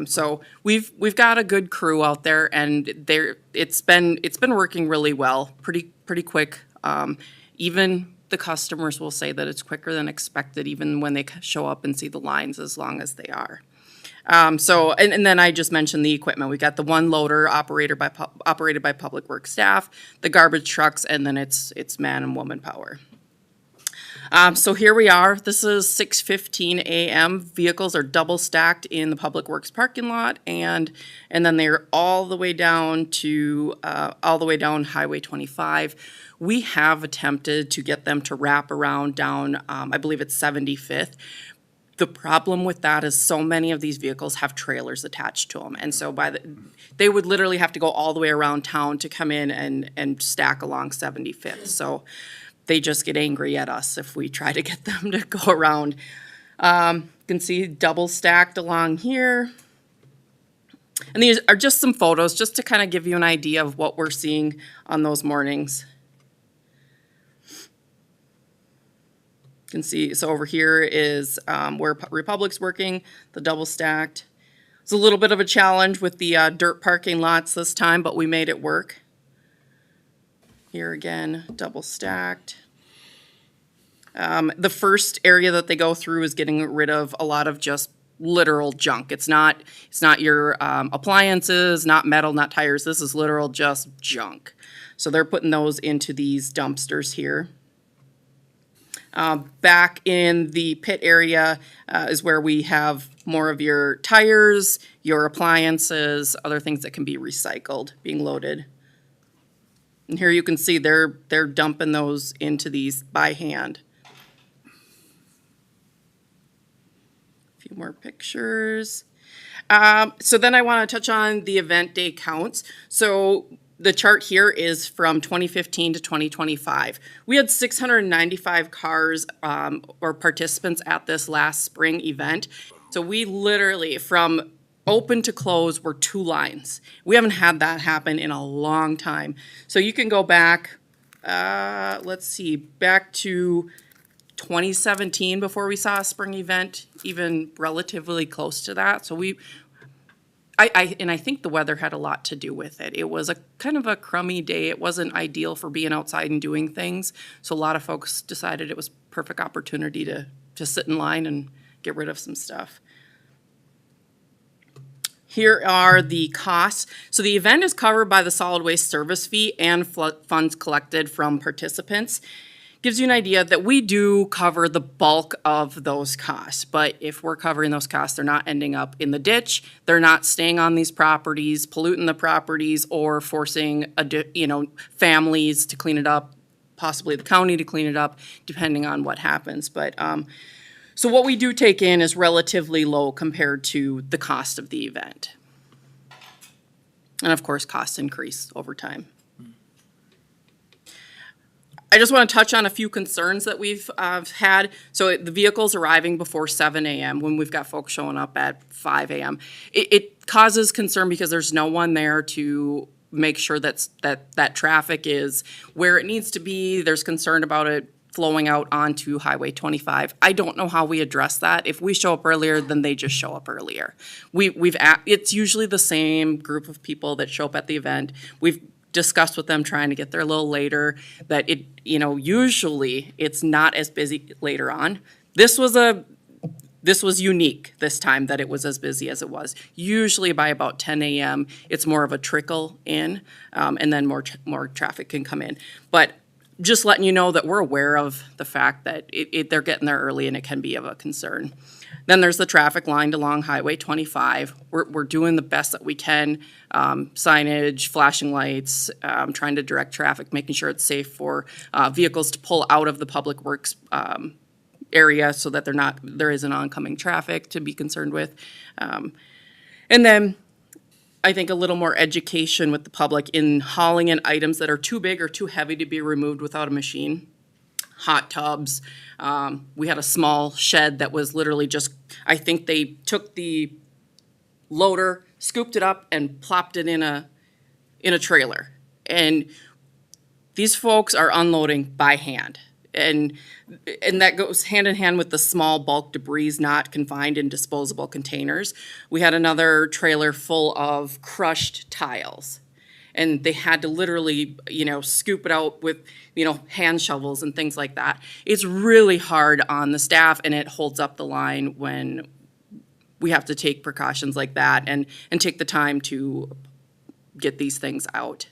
So we've got a good crew out there, and it's been working really well, pretty quick. Even the customers will say that it's quicker than expected, even when they show up and see the lines, as long as they are. And then I just mentioned the equipment. We got the 1 loader operated by Public Works staff, the garbage trucks, and then it's man and woman power. So here we are. This is 6:15 a.m. Vehicles are double stacked in the Public Works parking lot, and then they're all the way down Highway 25. We have attempted to get them to wrap around down, I believe it's 75th. The problem with that is so many of these vehicles have trailers attached to them. And so they would literally have to go all the way around town to come in and stack along 75th. So they just get angry at us if we try to get them to go around. You can see double stacked along here. And these are just some photos just to kind of give you an idea of what we're seeing on those mornings. You can see, so over here is where Republic's working, the double stacked. It's a little bit of a challenge with the dirt parking lots this time, but we made it work. Here again, double stacked. The first area that they go through is getting rid of a lot of just literal junk. It's not your appliances, not metal, not tires. This is literal just junk. So they're putting those into these dumpsters here. Back in the pit area is where we have more of your tires, your appliances, other things that can be recycled being loaded. And here you can see they're dumping those into these by hand. A few more pictures. So then I want to touch on the event day counts. So the chart here is from 2015 to 2025. We had 695 cars or participants at this last spring event. So we literally, from open to close, were 2 lines. We haven't had that happen in a long time. So you can go back, let's see, back to 2017 before we saw a spring event, even relatively close to that. So I think the weather had a lot to do with it. It was a kind of a crummy day. It wasn't ideal for being outside and doing things. So a lot of folks decided it was perfect opportunity to sit in line and get rid of some stuff. Here are the costs. So the event is covered by the solid waste service fee and funds collected from participants. Gives you an idea that we do cover the bulk of those costs. But if we're covering those costs, they're not ending up in the ditch. They're not staying on these properties, polluting the properties, or forcing families to clean it up, possibly the county to clean it up, depending on what happens. But so what we do take in is relatively low compared to the cost of the event. And of course, costs increase over time. I just want to touch on a few concerns that we've had. So the vehicles arriving before 7 a.m. when we've got folks showing up at 5 a.m. It causes concern because there's no one there to make sure that traffic is where it needs to be. There's concern about it flowing out onto Highway 25. I don't know how we address that. If we show up earlier, then they just show up earlier. It's usually the same group of people that show up at the event. We've discussed with them trying to get there a little later, that usually it's not as busy later on. This was unique this time that it was as busy as it was. Usually by about 10 a.m., it's more of a trickle in, and then more traffic can come in. But just letting you know that we're aware of the fact that they're getting there early and it can be of a concern. Then there's the traffic lined along Highway 25. We're doing the best that we can, signage, flashing lights, trying to direct traffic, making sure it's safe for vehicles to pull out of the public works area so that there isn't oncoming traffic to be concerned with. And then I think a little more education with the public in hauling in items that are too big or too heavy to be removed without a machine. Hot tubs. We had a small shed that was literally just, I think they took the loader, scooped it up, and plopped it in a trailer. And these folks are unloading by hand. And that goes hand in hand with the small bulk debris not confined in disposable containers. We had another trailer full of crushed tiles. And they had to literally, scoop it out with, hand shovels and things like that. It's really hard on the staff, and it holds up the line when we have to take precautions like that and take the time to get these things out.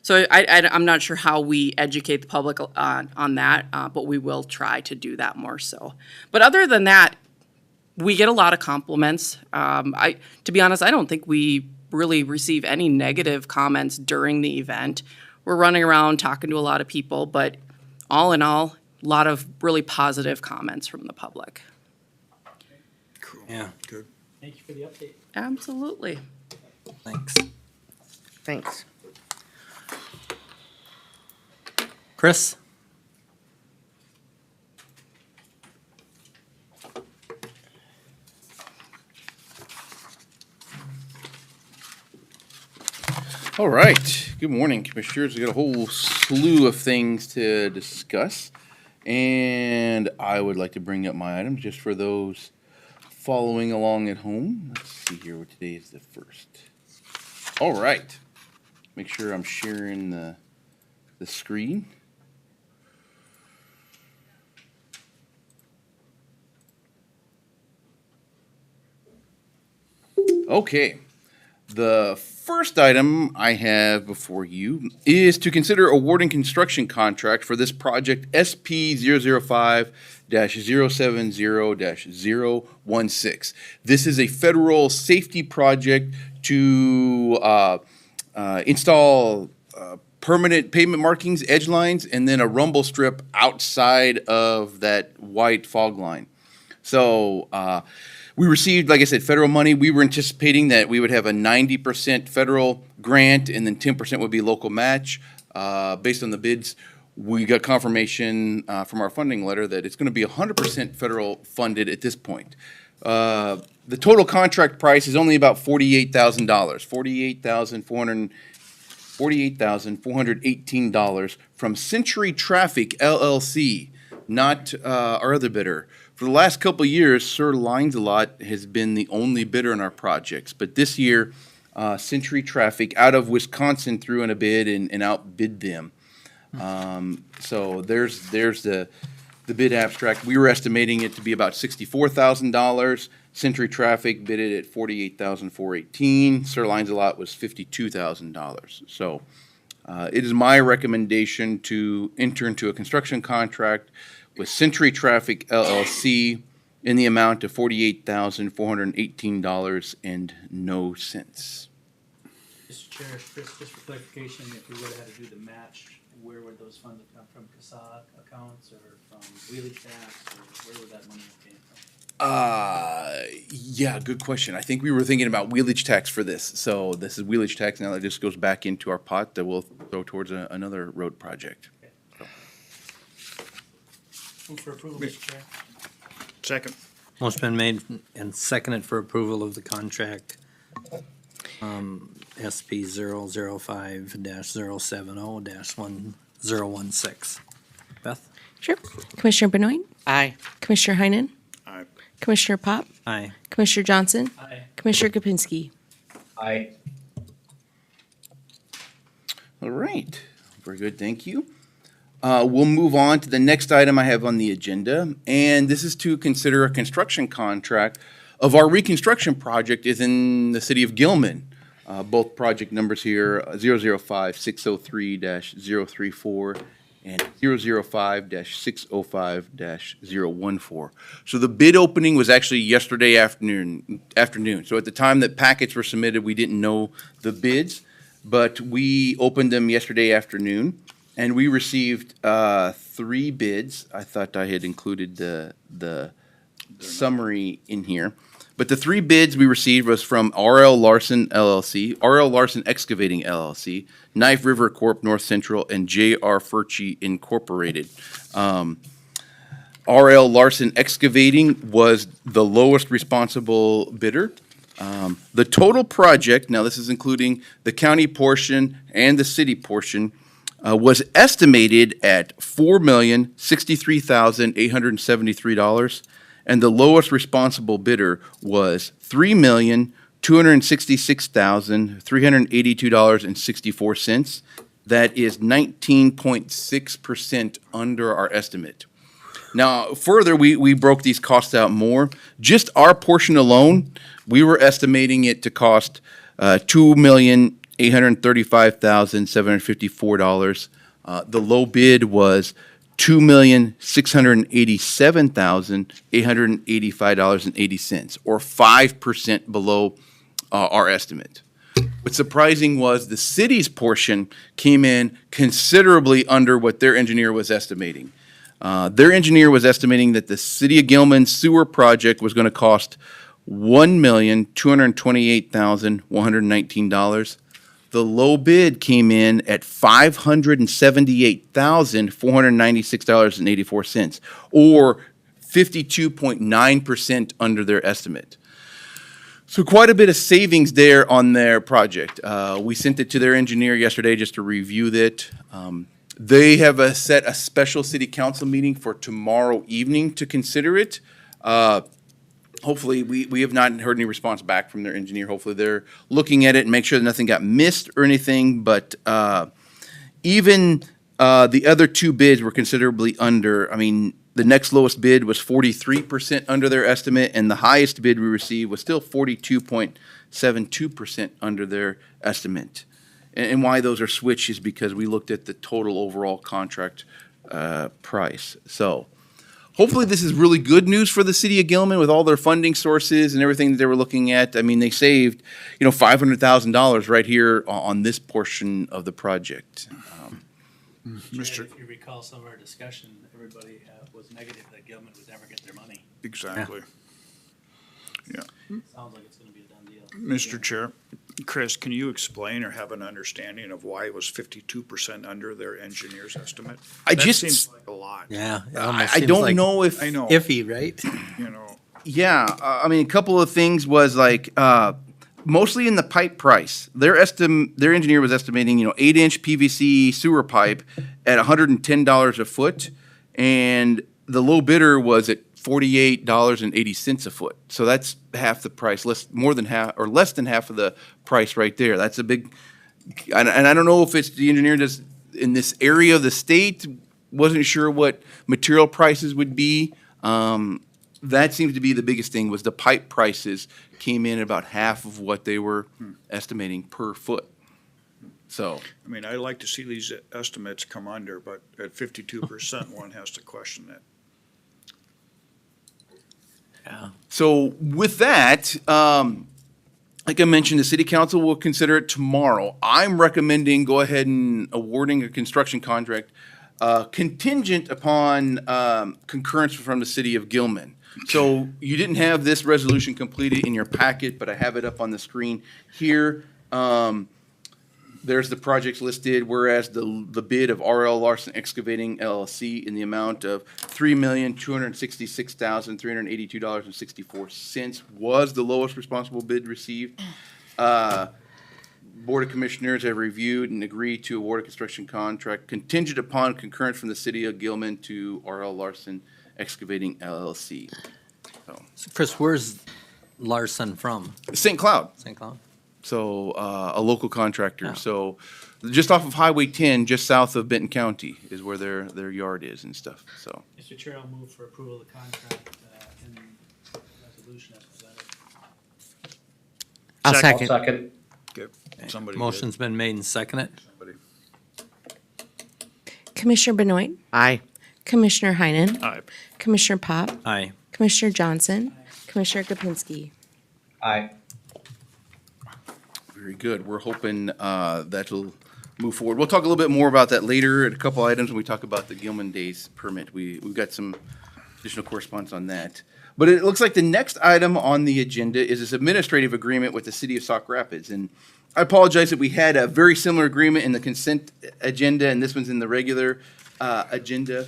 So I'm not sure how we educate the public on that, but we will try to do that more so. But other than that, we get a lot of compliments. To be honest, I don't think we really receive any negative comments during the event. We're running around talking to a lot of people, but all in all, a lot of really positive comments from the public. Yeah. Good. Thank you for the update. Absolutely. Thanks. Thanks. Chris? All right. Good morning, Commissioners. We got a whole slew of things to discuss, and I would like to bring up my items just for those following along at home. Let's see here. What today is the 1st. All right. Make sure I'm sharing the screen. Okay. The first item I have before you is to consider awarding construction contract for this project SP 005-070-016. This is a federal safety project to install permanent pavement markings, edge lines, and then a rumble strip outside of that white fog line. So, we received, like I said, federal money. We were anticipating that we would have a 90% federal grant and then 10% would be local match. Based on the bids, we got confirmation from our funding letter that it's going to be 100% federal funded at this point. The total contract price is only about $48,000, $48,418 from Century Traffic LLC. not our other bidder. For the last couple of years, Sir Lancelot has been the only bidder in our projects, but this year, Century Traffic out of Wisconsin threw in a bid and outbid them. So there's the bid abstract. We were estimating it to be about $64,000. Century Traffic bid it at $48,418. Sir Lancelot was $52,000. So it is my recommendation to enter into a construction contract with Century Traffic LLC in the amount of $48,418 and no cents. Mr. Chair, Chris, just for clarification, if we would have had to do the match, where would those funds have come from? CASA accounts or from wheelie tax, or where would that money have came from? Yeah, good question. I think we were thinking about wheelage tax for this. So this is wheelage tax now that just goes back into our pot that we'll throw towards another road project. Move for approval, Mr. Chair. Second. Motion been made and seconded for approval of the contract, SP 005-070-1016. Beth? Sure. Commissioner Benoit? Aye. Commissioner Heinen? Aye. Commissioner Pop? Aye. Commissioner Johnson? Aye. Commissioner Kapinski? Aye. All right, very good, thank you. We'll move on to the next item I have on the agenda, and this is to consider a construction contract of our reconstruction project is in the city of Gilman. Both project numbers here, 005-603-034 and 005-605-014. So the bid opening was actually yesterday afternoon. So at the time that packets were submitted, we didn't know the bids, but we opened them yesterday afternoon. And we received 3 bids. I thought I had included the summary in here. But the 3 bids we received was from R.L. Larson LLC, R.L. Larson Excavating LLC, Knife River Corp. North Central, and J.R. Furchie Incorporated. R.L. Larson Excavating was the lowest responsible bidder. The total project, now this is including the county portion and the city portion, was estimated at $4,063,873, and the lowest responsible bidder was $3,266,382.64. That is 19.6% under our estimate. Now, further, we broke these costs out more. Just our portion alone, we were estimating it to cost $2,835,754. The low bid was $2,687,885.80, or 5% below our estimate. What's surprising was the city's portion came in considerably under what their engineer was estimating. Their engineer was estimating that the City of Gilman sewer project was going to cost $1,228,119. The low bid came in at $578,496.84, or 52.9% under their estimate. So quite a bit of savings there on their project. We sent it to their engineer yesterday just to review it. They have set a special city council meeting for tomorrow evening to consider it. Hopefully, we have not heard any response back from their engineer. Hopefully, they're looking at it and make sure that nothing got missed or anything. But even the other 2 bids were considerably under. I mean, the next lowest bid was 43% under their estimate, and the highest bid we received was still 42.72% under their estimate. And why those are switched is because we looked at the total overall contract price. So hopefully this is really good news for the city of Gilman with all their funding sources and everything that they were looking at. I mean, they saved, $500,000 right here on this portion of the project. Mr. If you recall some of our discussion, everybody was negative that Gilman would never get their money. Exactly. Yeah. Sounds like it's going to be a done deal. Mr. Chair, Chris, can you explain or have an understanding of why it was 52% under their engineer's estimate? That seems like a lot. Yeah. I don't know if I know. Iffy, right? Yeah, I mean, a couple of things was like mostly in the pipe price. Their engineer was estimating, 8-inch PVC sewer pipe at $110 a foot, and the low bidder was at $48.80 a foot. So that's half the price, less than half of the price right there. That's a big, and I don't know if it's the engineer just in this area of the state, wasn't sure what material prices would be. That seems to be the biggest thing, was the pipe prices came in about half of what they were estimating per foot. So, I mean, I like to see these estimates come under, but at 52%, one has to question that. Yeah. so with that, like I mentioned, the city council will consider it tomorrow. I'm recommending go ahead and awarding a construction contract contingent upon concurrence from the city of Gilman. So you didn't have this resolution completed in your packet, but I have it up on the screen here. There's the projects listed, whereas the bid of R.L. Larson Excavating LLC in the amount of $3,266,382.64 was the lowest responsible bid received. Board of Commissioners have reviewed and agreed to award a construction contract contingent upon concurrence from the city of Gilman to R.L. Larson Excavating LLC. So Chris, where's Larson from? St. Cloud. St. Cloud? So, a local contractor. So, just off of Highway 10, just south of Benton County is where their yard is and stuff, so. Mr. Chair, I'll move for approval of the contract and resolution as presented. I'll Second. second. Second. Okay, somebody. Motion's been made and seconded. Commissioner Benoit, Aye. Commissioner Heinen, Aye. Commissioner Pop, Aye. Commissioner Johnson, Commissioner Kapinski. Aye. Very good. We're hoping that'll move forward. We'll talk a little bit more about that later, a couple items when we talk about the Gilman Days permit. We've got some additional correspondence on that. But it looks like the next item on the agenda is this administrative agreement with the city of Sauk Rapids. And I apologize that we had a very similar agreement in the consent agenda, and this one's in the regular agenda.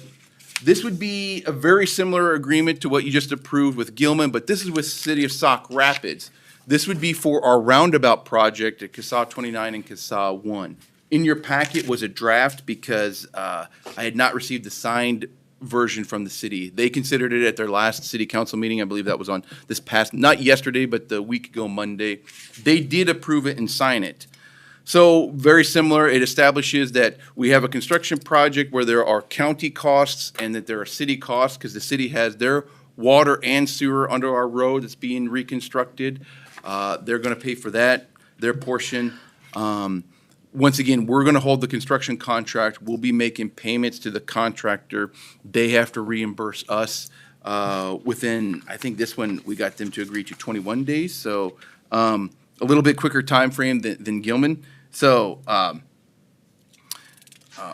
This would be a very similar agreement to what you just approved with Gilman, but this is with city of Sauk Rapids. This would be for our roundabout project at CASA 29 and CASA 1. In your packet was a draft because I had not received the signed version from the city. They considered it at their last city council meeting. I believe that was on this past, not yesterday, but the week ago Monday. They did approve it and sign it. So very similar, it establishes that we have a construction project where there are county costs and that there are city costs because the city has their water and sewer under our road that's being reconstructed. They're gonna pay for that, their portion. Once again, we're gonna hold the construction contract. We'll be making payments to the contractor. They have to reimburse us within, I think this one, we got them to agree to 21 days. So a little bit quicker time frame than Gilman. So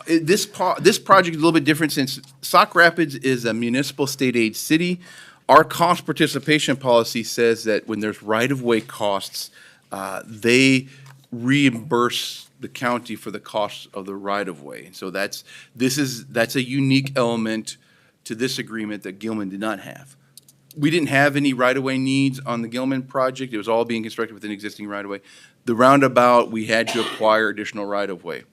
this project is a little bit different since Sauk Rapids is a municipal state aid city. Our cost participation policy says that when there's right-of-way costs, they reimburse the county for the costs of the right-of-way. So that's a unique element to this agreement that Gilman did not have. We didn't have any right-of-way needs on the Gilman project. It was all being constructed with an existing right-of-way. The roundabout, we had to acquire additional right-of-way.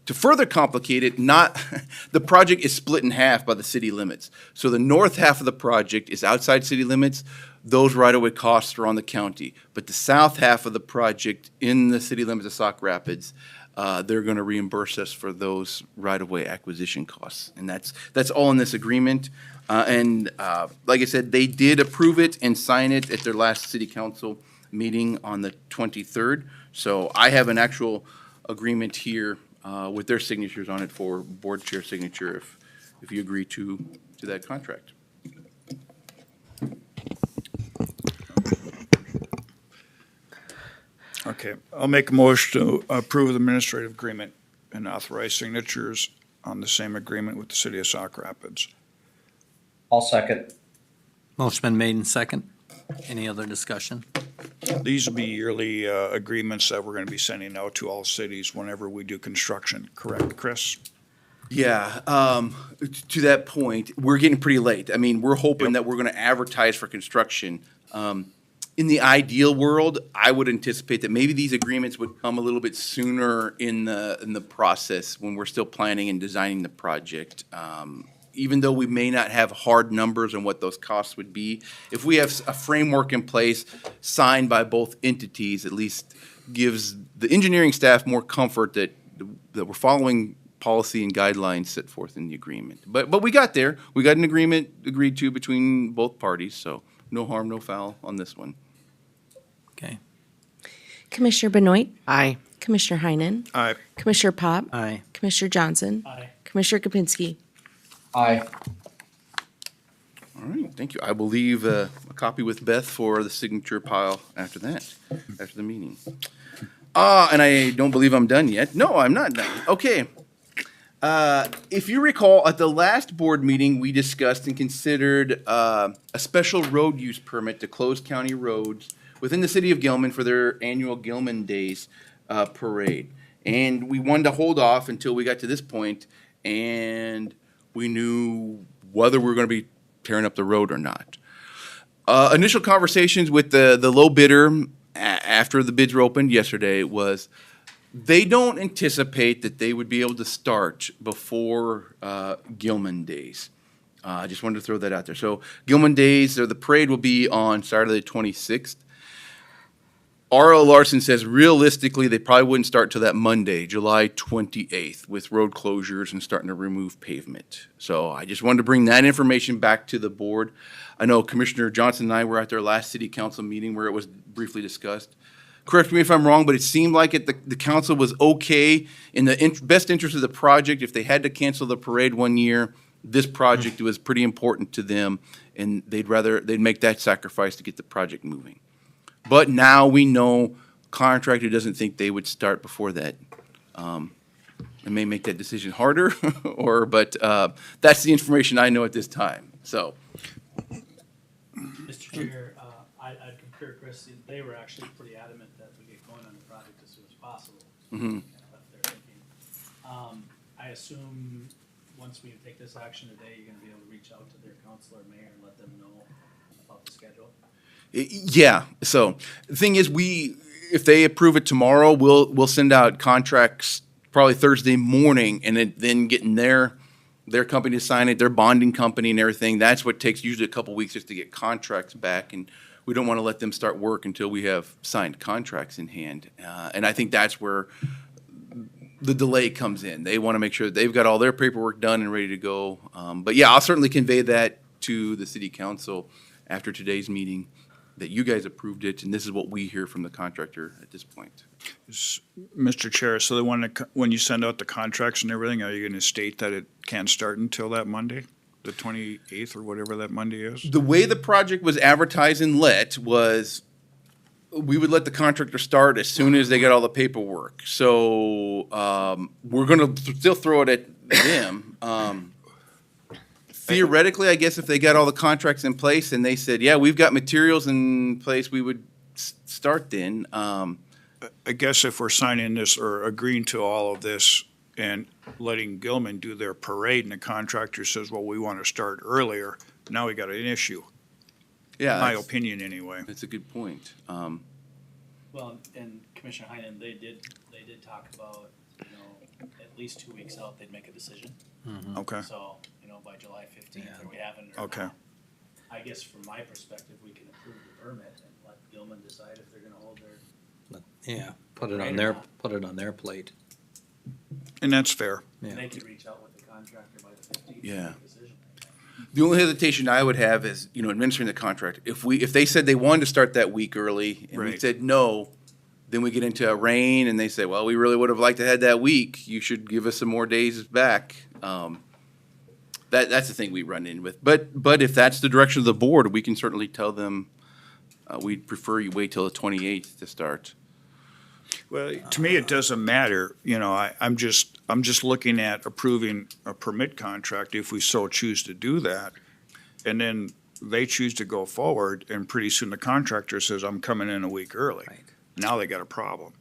To further complicate it, the project is split in half by the city limits. So the north half of the project is outside city limits. Those right-of-way costs are on the county. But the south half of the project in the city limits of Sauk Rapids, they're going to reimburse us for those right-of-way acquisition costs. And that's all in this agreement. And like I said, they did approve it and sign it at their last city council meeting on the 23rd. So I have an actual agreement here with their signatures on it for board chair signature if you agree to that contract. Okay, I'll make a motion to approve the administrative agreement and authorize signatures on the same agreement with the city of Sauk Rapids. I'll second. Motion been made and second. Any other discussion? These will be yearly agreements that we're going to be sending out to all cities whenever we do construction, correct, Chris? Yeah, to that point, we're getting pretty late. I mean, we're hoping that we're going to advertise for construction. In the ideal world, I would anticipate that maybe these agreements would come a little bit sooner in the process when we're still planning and designing the project. even though we may not have hard numbers on what those costs would be, if we have a framework in place signed by both entities, at least gives the engineering staff more comfort that we're following policy and guidelines set forth in the agreement. But we got there. We got an agreement agreed to between both parties, so no harm, no foul on this one. Okay. Commissioner Benoit? Aye. Commissioner Heinen? Aye. Commissioner Pop? Aye. Commissioner Johnson? Aye. Commissioner Kapinski? Aye. All right, thank you. I will leave a copy with Beth for the signature pile after that, after the meeting. And I don't believe I'm done yet. No, I'm not done. Okay. If you recall, at the last board meeting, we discussed and considered a special road use permit to close county roads within the city of Gilman for their annual Gilman Days parade. And we wanted to hold off until we got to this point and we knew whether we were going to be tearing up the road or not. Initial conversations with the low bidder after the bids were opened yesterday was they don't anticipate that they would be able to start before Gilman Days. I just wanted to throw that out there. So Gilman Days, or the parade, will be on Saturday the 26th. R.L. Larson says realistically they probably wouldn't start till that Monday, July 28th, with road closures and starting to remove pavement. So I just wanted to bring that information back to the board. I know Commissioner Johnson and I were at their last city council meeting where it was briefly discussed. Correct me if I'm wrong, but it seemed like the council was okay in the best interest of the project. If they had to cancel the parade one year, this project was pretty important to them, and they'd make that sacrifice to get the project moving. But now we know contractor doesn't think they would start before that. It may make that decision harder, but that's the information I know at this time. So, Mr. Chair, I'd concur, Chris. They were actually pretty adamant that we get going on the project as soon as possible. Mhm. They're thinking. I assume once we take this action today, you're gonna be able to reach out to their council or mayor and let them know about the schedule. yeah. So the thing is, if they approve it tomorrow, we'll send out contracts probably Thursday morning, and then getting their company to sign it, their bonding company and everything. That's what takes usually a couple weeks just to get contracts back, and we don't want to let them start work until we have signed contracts in hand. And I think that's where the delay comes in. They want to make sure that they've got all their paperwork done and ready to go. But yeah, I'll certainly convey that to the city council after today's meeting, that you guys approved it, and this is what we hear from the contractor at this point. Mr. Chair, so when you send out the contracts and everything, are you going to state that it can't start until that Monday, the 28th or whatever that Monday is? The way the project was advertised and let was we would let the contractor start as soon as they got all the paperwork. So we're going to still throw it at them. Theoretically, I guess if they got all the contracts in place and they said, yeah, we've got materials in place, we would start then. I guess if we're signing this or agreeing to all of this and letting Gilman do their parade and the contractor says, well, we want to start earlier, now we got an issue. Yeah, in my opinion anyway. That's a good point. Well, and Commissioner Heinen, they did talk about, at least 2 weeks out, they'd make a decision. Okay. So, by July 15th, are we having it or Okay. not? I guess from my perspective, we can approve the permit and let Gilman decide if they're gonna hold their. Yeah, put it Right on or their, not. put it on their plate. And that's fair. Yeah. And they could reach out with the contractor by the 15th. Yeah. And make a decision. The only hesitation I would have is, administering the contract. If they said they wanted to start that week early and we Right. said no, then we get into a rain and they say, well, we really would have liked to have had that week. You should give us some more days back. That's the thing we run in with. But if that's the direction of the board, we can certainly tell them we'd prefer you wait till the 28th to start. Well, to me, it doesn't matter. I'm just looking at approving a permit contract if we so choose to do that. And then they choose to go forward and pretty soon the contractor says, I'm coming in a week early. Right. Now they got a problem.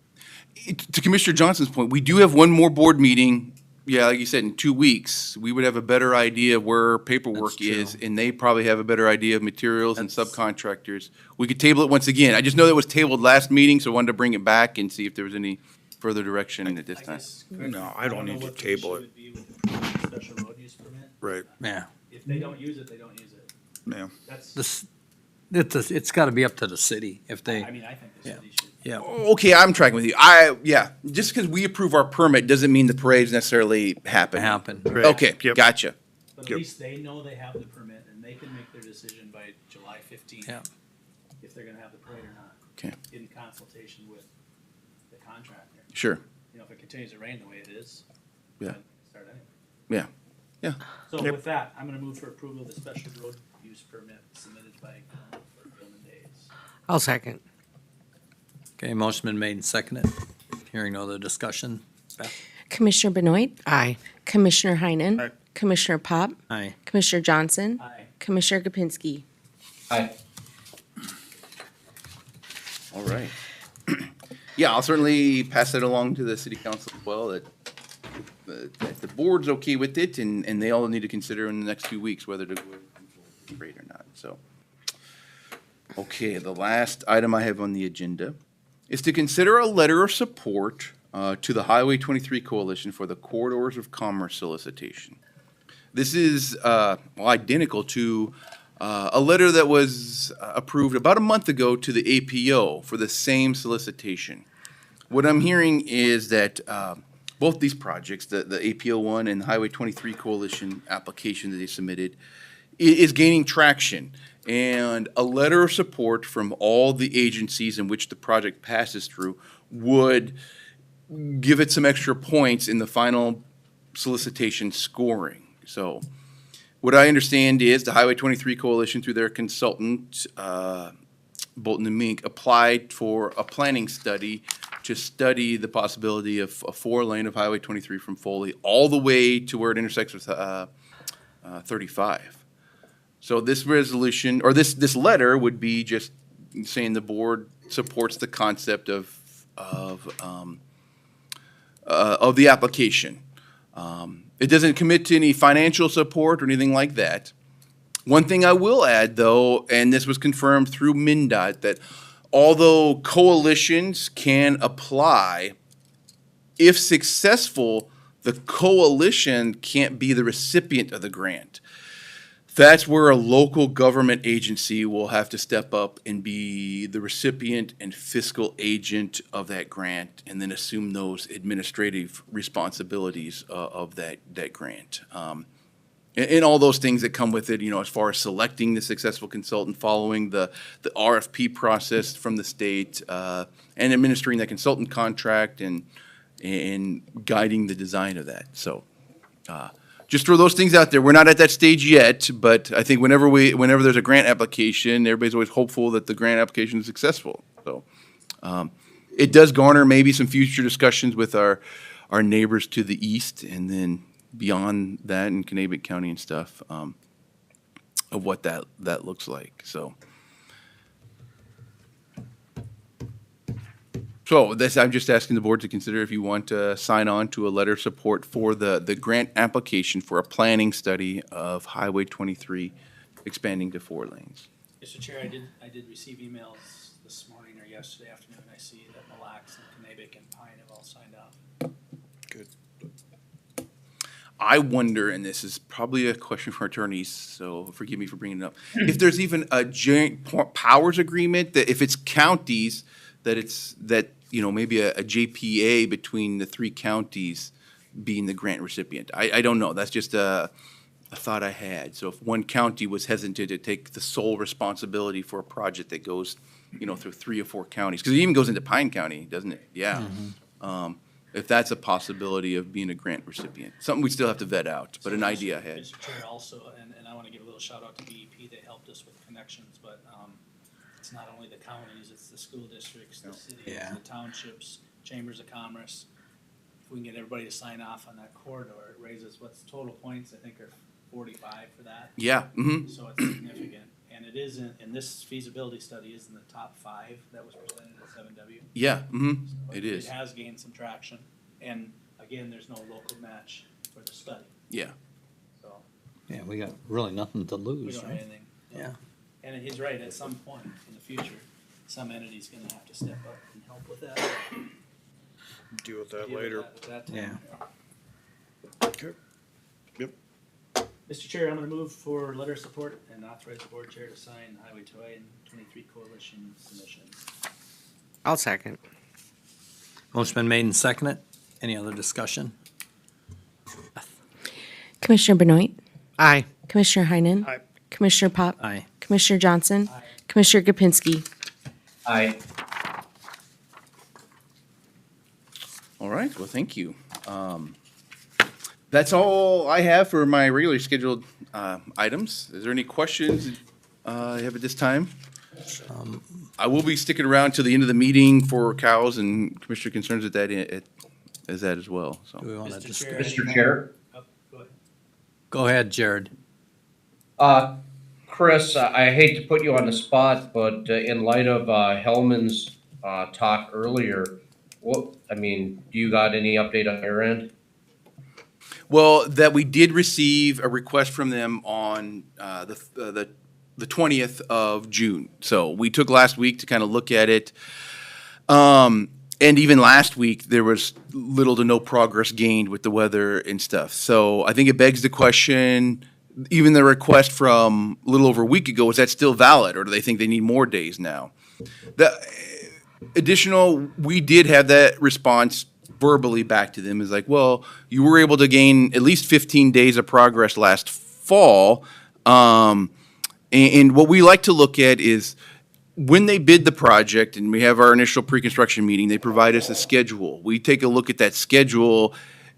To Commissioner Johnson's point, we do have one more board meeting. Yeah, like you said, in 2 weeks, we would have a better idea of where paperwork That's true. is, and they probably have a better idea of materials and subcontractors. We could table it once again. I just know that was tabled last meeting, so I wanted to bring it back and see if there was any further direction at this time. No, I don't need to table it. Special road use permit. Right, Yeah. If they don't use it, they don't use it. yeah. That's, It's gotta be up to the city if they, I mean, I think the yeah. city should. yeah. Okay, I'm tracking with you. Yeah, just because we approve our permit doesn't mean the parade's necessarily happen. Happen. Okay, Yep. gotcha. But at Yep. least they know they have the permit and they can make their decision by July 15th. Yeah. If they're gonna have the parade or not. Okay. In consultation with the contractor. Sure. You know, if it continues to rain the way it is. Yeah. then start anyway. Yeah. So Yep. with that, I'm gonna move for approval of the special road use permit submitted by Gilman Days. I'll second. Okay, motion been made and seconded. Hearing no other discussion. Beth? Commissioner Benoit, Aye. Commissioner Heinen, Aye. Commissioner Pop, Aye. Commissioner Johnson, Aye. Commissioner Kapinski. Aye. All right. Yeah, I'll certainly pass that along to the city council as well, that the board's okay with it, and they all need to consider in the next 2 weeks whether to go with the parade or not, so. Okay, the last item I have on the agenda is to consider a letter of support to the Highway 23 Coalition for the Corridors of Commerce solicitation. This is identical to a letter that was approved about a month ago to the APO for the same solicitation. What I'm hearing is that both these projects, the APO one and the Highway 23 Coalition application that they submitted, is gaining traction. And a letter of support from all the agencies in which the project passes through would give it some extra points in the final solicitation scoring. So what I understand is the Highway 23 Coalition, through their consultant, Bolton and Mink, applied for a planning study to study the possibility of a 4-lane of Highway 23 from Foley all the way to where it intersects with 35. So this resolution, or this letter would be just saying the board supports the concept of the application. It doesn't commit to any financial support or anything like that. One thing I will add, though, and this was confirmed through MnDOT, that although coalitions can apply, if successful, the coalition can't be the recipient of the grant. That's where a local government agency will have to step up and be the recipient and fiscal agent of that grant, and then assume those administrative responsibilities of that grant. And all those things that come with it, you know, as far as selecting the successful consultant, following the RFP process from the state, and administering that consultant contract and guiding the design of that. So, just throw those things out there. We're not at that stage yet, but I think whenever there's a grant application, everybody's always hopeful that the grant application is successful. So, it does garner maybe some future discussions with our neighbors to the east, and then beyond that in Kanabec County and stuff, of what that looks like. So I'm just asking the board to consider if you want to sign on to a letter of support for the grant application for a planning study of Highway 23 expanding to 4 lanes. Mr. Chair, I did receive emails this morning or yesterday afternoon. I see that Mille Lacs and Kanabec and Pine have all signed off. Good. I wonder, and this is probably a question for attorneys, so forgive me for bringing it up, if there's even a joint powers agreement, that if it's counties, that maybe a JPA between the 3 counties being the grant recipient. I don't know. That's just a thought I had. So if one county was hesitant to take the sole responsibility for a project that goes, through 3 or 4 counties, because it even goes into Pine County, doesn't it? Yeah. Mm-hmm. If that's a possibility of being a grant recipient, something we still have to vet out, but an idea I had. Mr. Chair, also, and I want to give a little shout out to BEP, they helped us with connections, but it's not only the counties, it's the school districts, the cities, Yeah. the townships, chambers of commerce. If we can get everybody to sign off on that corridor, it raises what's total points, I think are 45 for that. Yeah. Mm-hmm. So it's significant, and it is in this feasibility study is in the top 5 that was presented at 7W. Yeah. Mm-hmm. So It is. It has gained some traction, and again, there's no local match for the study, Yeah. so Yeah, we got really nothing to we lose, don't have right? anything. Yeah. And he's right, at some point in the future, some entity's gonna have to step up and help with that. Deal with that Deal with later. that at that time. Yeah. Okay. Yep. Mr. Chair, I'm gonna move for letter of support and authorize the board chair to sign Highway 23 Coalition submission. I'll second. Motion been made and seconded. Any other discussion? Commissioner Benoit? Aye. Commissioner Heinen? Aye. Commissioner Pop? Aye. Commissioner Johnson? Commissioner Gopinski? Aye. All right, well, thank you. That's all I have for my regularly scheduled items. Is there any questions you have at this time? I will be sticking around to the end of the meeting for cows and commissioner concerns at that, as that as well, so. Do we want to Mr. discuss? Chair. Mr. Chair? Oh, go ahead. Go ahead, Jared. Chris, I hate to put you on the spot, but in light of Hellman's talk earlier, do you got any update on your end? Well, that we did receive a request from them on the 20th of June. So we took last week to kind of look at it. And even last week, there was little to no progress gained with the weather and stuff. So I think it begs the question, even the request from a little over a week ago, is that still valid, or do they think they need more days now? The additional, we did have that response verbally back to them, is like, well, you were able to gain at least 15 days of progress last fall. And what we like to look at is when they bid the project and we have our initial pre-construction meeting, they provide us a schedule. We take a look at that schedule,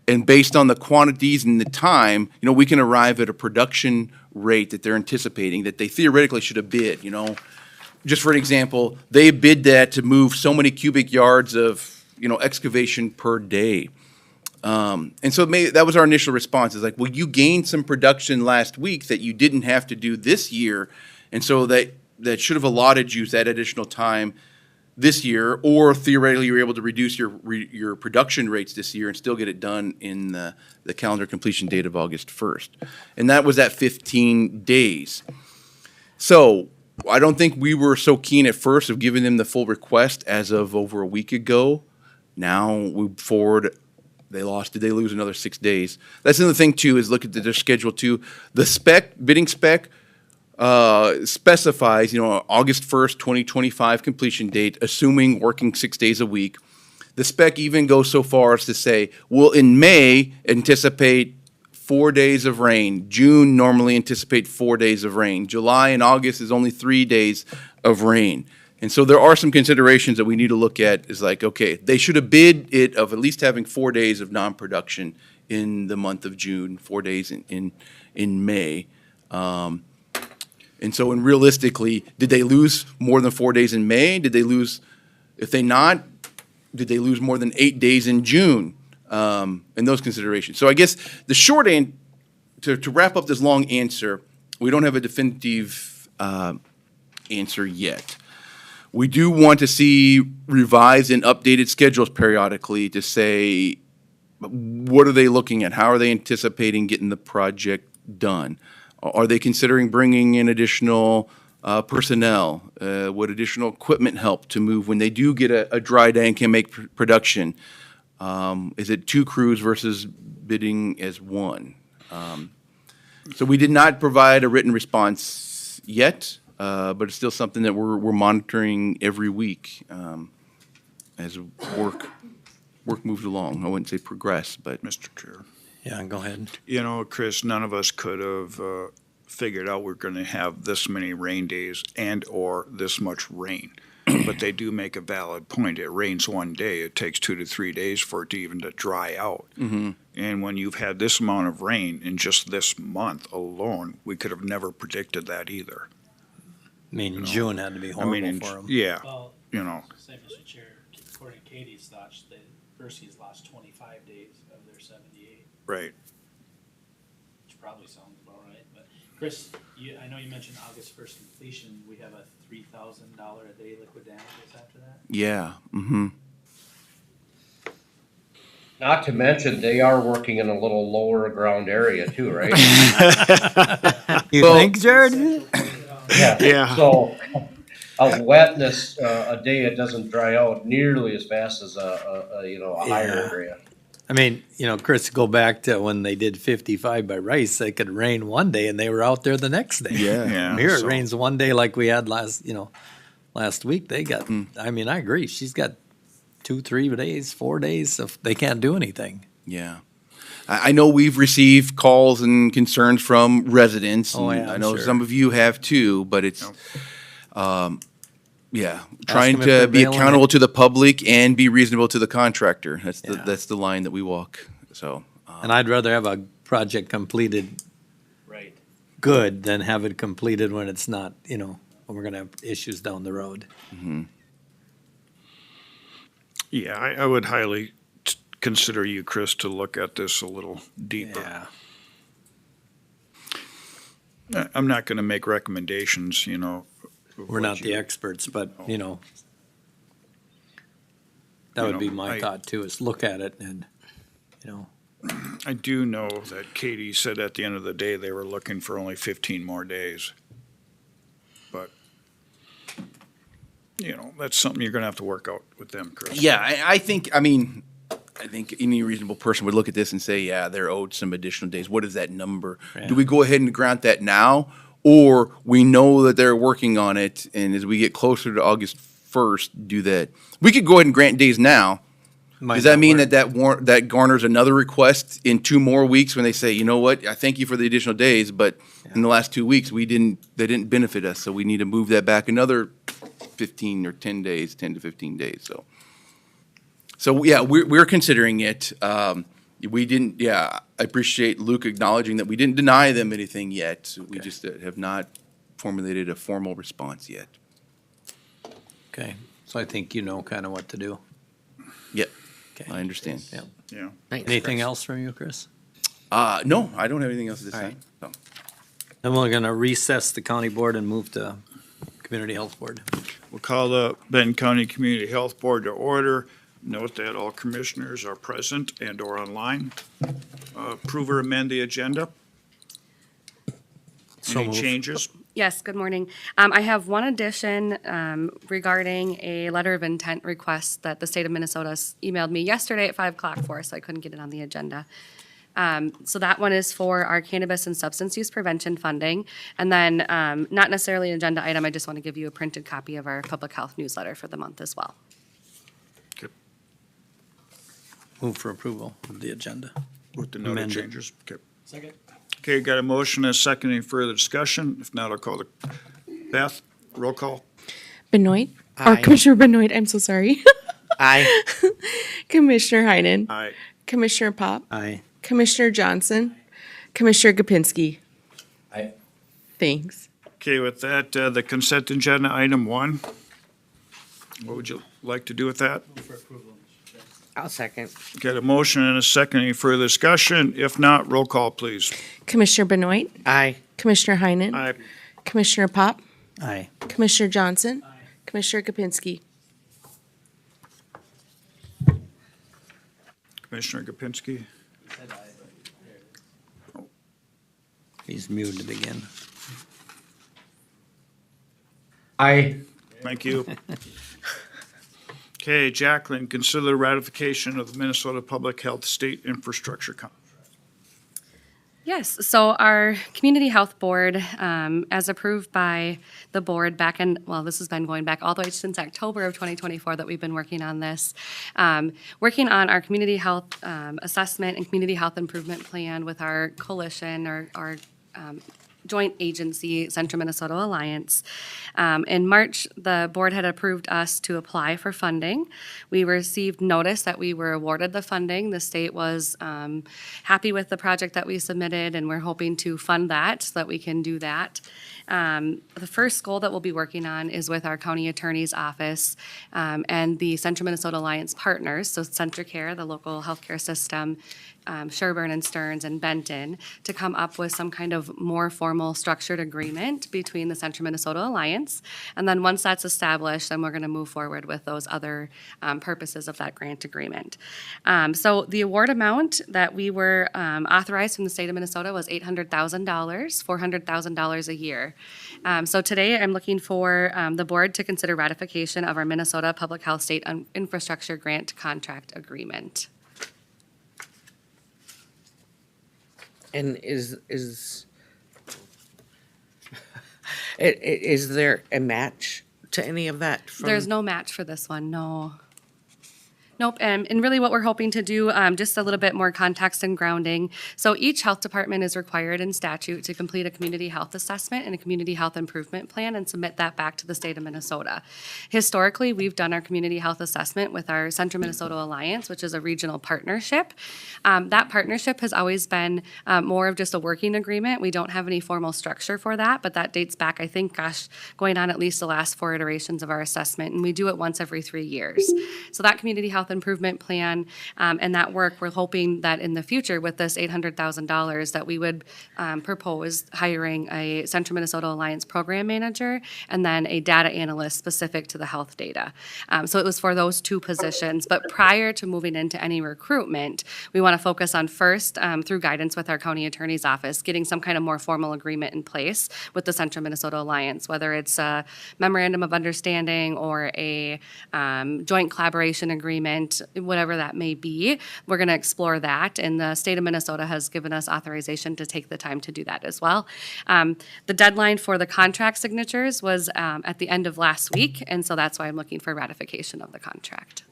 and based on the quantities and the time, we can arrive at a production rate that they're anticipating that they theoretically should have bid, Just for an example, they bid that to move so many cubic yards of, excavation per day. And so that was our initial response, is like, well, you gained some production last week that you didn't have to do this year. And so that should have allotted you that additional time this year, or theoretically you were able to reduce your production rates this year and still get it done in the calendar completion date of August 1st. And that was at 15 days. So I don't think we were so keen at first of giving them the full request as of over a week ago. Now we forward, did they lose another 6 days? That's another thing too, is look at their schedule too. The bidding spec specifies, August 1st, 2025 completion date, assuming working 6 days a week. The spec even goes so far as to say, we'll in May anticipate 4 days of rain. June normally anticipate 4 days of rain. July and August is only 3 days of rain. And so there are some considerations that we need to look at, is like, okay, they should have bid it of at least having 4 days of non-production in the month of June, 4 days in May. And so, realistically, did they lose more than 4 days in May? Did they lose more than 8 days in June? And those considerations. So I guess the short end, to wrap up this long answer, we don't have a definitive answer yet. We do want to see revised and updated schedules periodically to say, what are they looking at? How are they anticipating getting the project done? Are they considering bringing in additional personnel? Would additional equipment help to move when they do get a dry day and can make production? Is it 2 crews versus bidding as 1? So we did not provide a written response yet, but it's still something that we're monitoring every week as work moves along. I wouldn't say progress, but. Mr. Chair. Yeah, go ahead. Chris, none of us could have figured out we're going to have this many rain days and or this much rain. But they do make a valid point. It rains one day, it takes 2 to 3 days for it to even to dry out. Mm-hmm. And when you've had this amount of rain in just this month alone, we could have never predicted that either. June had to be horrible for them. Yeah, Well, say, Mr. Chair, according to Katie's thoughts, the Persky's lost 25 days of their 78, right. which probably sounds about right. But Chris, I know you mentioned August 1st completion. We have a $3,000 a day liquid damages after that. Yeah. Mm-hmm. Not to mention, they are working in a little lower ground area too, right? You think, Jared? Yeah. So a wetness, a day it doesn't dry out nearly as fast as a higher area. I mean, Chris, go back to when they did 55 by Rice, it could rain one day and they were out there the next day. Yeah, Here it so- rains one day like we had last week. They got, I mean, I agree. She's got 2, 3 days, 4 days if they can't do anything. Yeah. I know we've received calls and concerns from residents. Oh, and yeah, I I'm know sure. some of you have too, but it's, trying them if to they're be bailing accountable it. to the public and be reasonable to the contractor. Yeah. That's the line that we walk, so. And I'd rather have a project completed good than have it completed when it's not, when we're gonna have issues down the road. Yeah, I would highly consider you, Chris, to look at this a little deeper. I'm not gonna make recommendations, We're not the experts, but, that would be my thought too, is look at it and, I do know that Katie said at the end of the day, they were looking for only 15 more days. But, that's something you're gonna have to work out with them, Chris. Yeah, I think any reasonable person would look at this and say, yeah, they're owed some additional days. What is that number? Yeah. Do we go ahead and grant that now? Or we know that they're working on it, and as we get closer to August 1st, do that? We could go ahead and grant days now. Might Does that not mean work. that garners another request in 2 more weeks when they say, you know what, I thank you for the additional days, but in the last 2 weeks, they didn't benefit us, so we need to move that back another 15 or 10 days, 10 to 15 days, So yeah, we're considering it. I appreciate Luke acknowledging that we didn't deny them anything yet. We just have not formulated a formal response yet. okay, so I think you know kind of what to do. Yeah, Okay. I understand. Yeah. Yeah. Anything else from you, Chris? No, I don't have anything else at this All time. right. So. Then we're gonna recess the county board and move to community health board. We'll call the Benton County Community Health Board to order. Note that all commissioners are present and/or online. Approve or amend the agenda. So Any moved. changes? Yes, good morning. I have one addition regarding a letter of intent request that the state of Minnesota emailed me yesterday at 5 o'clock for, so I couldn't get it on the agenda. So that one is for our cannabis and substance use prevention funding. And then, not necessarily an agenda item, I just want to give you a printed copy of our public health newsletter for the month as well. Move for approval of the agenda. With the noted Amended. changes? Okay. Second. Okay, got a motion and a second. Any further discussion? If not, I'll call the, Beth, roll call. Benoit? Aye. Or Commissioner Benoit, I'm so sorry. Aye. Commissioner Heinen? Aye. Commissioner Pop? Aye. Commissioner Johnson? Commissioner Gopinski? Aye. Thanks. Okay, with that, the consent agenda, item 1. What would you like to do with that? I'll second. Got a motion and a second. Any further discussion? If not, roll call, please. Commissioner Benoit? Aye. Commissioner Heinen? Aye. Commissioner Pop? Aye. Commissioner Johnson? Commissioner Gopinski? Commissioner Gopinski? He's muted again. Aye. Thank you. Okay, Jacqueline, consider the ratification of the Minnesota Public Health State Infrastructure Contract. Yes, so our Community Health Board, as approved by the board back in, well, this has been going back all the way since October of 2024 that we've been working on this. Working on our community health assessment and community health improvement plan with our coalition or our joint agency, Central Minnesota Alliance. In March, the board had approved us to apply for funding. We received notice that we were awarded the funding. The state was happy with the project that we submitted, and we're hoping to fund that so that we can do that. The first goal that we'll be working on is with our county attorney's office and the Central Minnesota Alliance partners, so CentraCare, the local healthcare system, Sherburne and Stearns and Benton, to come up with some kind of more formal structured agreement between the Central Minnesota Alliance. And then once that's established, then we're going to move forward with those other purposes of that grant agreement. So the award amount that we were authorized from the state of Minnesota was $800,000, $400,000 a year. So today I'm looking for the board to consider ratification of our Minnesota Public Health State Infrastructure Grant Contract Agreement. And is there a match to any of that? There's no match for this one, no. Nope, and really what we're hoping to do, just a little bit more context and grounding. So each health department is required in statute to complete a community health assessment and a community health improvement plan and submit that back to the state of Minnesota. Historically, we've done our community health assessment with our Central Minnesota Alliance, which is a regional partnership. That partnership has always been more of just a working agreement. We don't have any formal structure for that, but that dates back, I think, going on at least the last 4 iterations of our assessment, and we do it once every 3 years. So that community health improvement plan and that work, we're hoping that in the future with this $800,000 that we would propose hiring a Central Minnesota Alliance program manager and then a data analyst specific to the health data. So it was for those 2 positions, but prior to moving into any recruitment, we want to focus on first, through guidance with our county attorney's office, getting some kind of more formal agreement in place with the Central Minnesota Alliance, whether it's a memorandum of understanding or a joint collaboration agreement, whatever that may be. We're going to explore that, and the state of Minnesota has given us authorization to take the time to do that as well. The deadline for the contract signatures was at the end of last week, and so that's why I'm looking for ratification of the contract.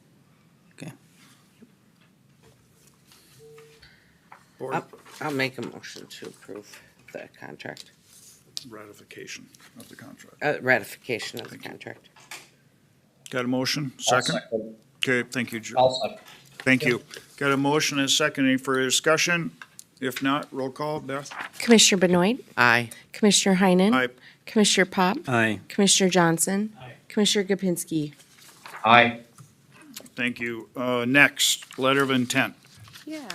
I'll make a motion to approve the contract. Ratification of the contract. Ratification of the contract. Got a motion? I'll Second? Okay, thank you, Joe. I'll second. Thank you. Got a motion and a second. Any further discussion? If not, roll call. Beth? Commissioner Benoit, Aye. Commissioner Heinen. Aye. Commissioner Pop, Aye. Commissioner Johnson. Commissioner Gopinski. Aye. Thank you. Next, letter of intent. Yeah.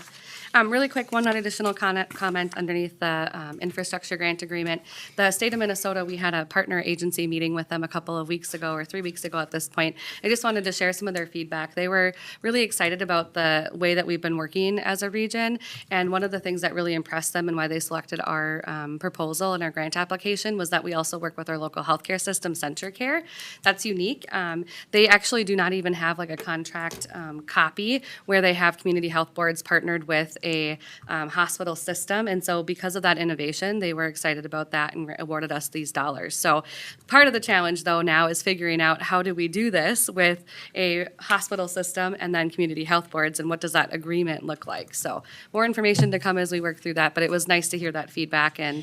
Really quick, one additional comment underneath the infrastructure grant agreement. The state of Minnesota, we had a partner agency meeting with them a couple of weeks ago, or 3 weeks ago at this point. I just wanted to share some of their feedback. They were really excited about the way that we've been working as a region, and one of the things that really impressed them and why they selected our proposal and our grant application was that we also work with our local healthcare system, CentraCare. That's unique. They actually do not even have like a contract copy where they have community health boards partnered with a hospital system. And so because of that innovation, they were excited about that and awarded us these dollars. So part of the challenge though now is figuring out how do we do this with a hospital system and then community health boards, and what does that agreement look like? So more information to come as we work through that, but it was nice to hear that feedback and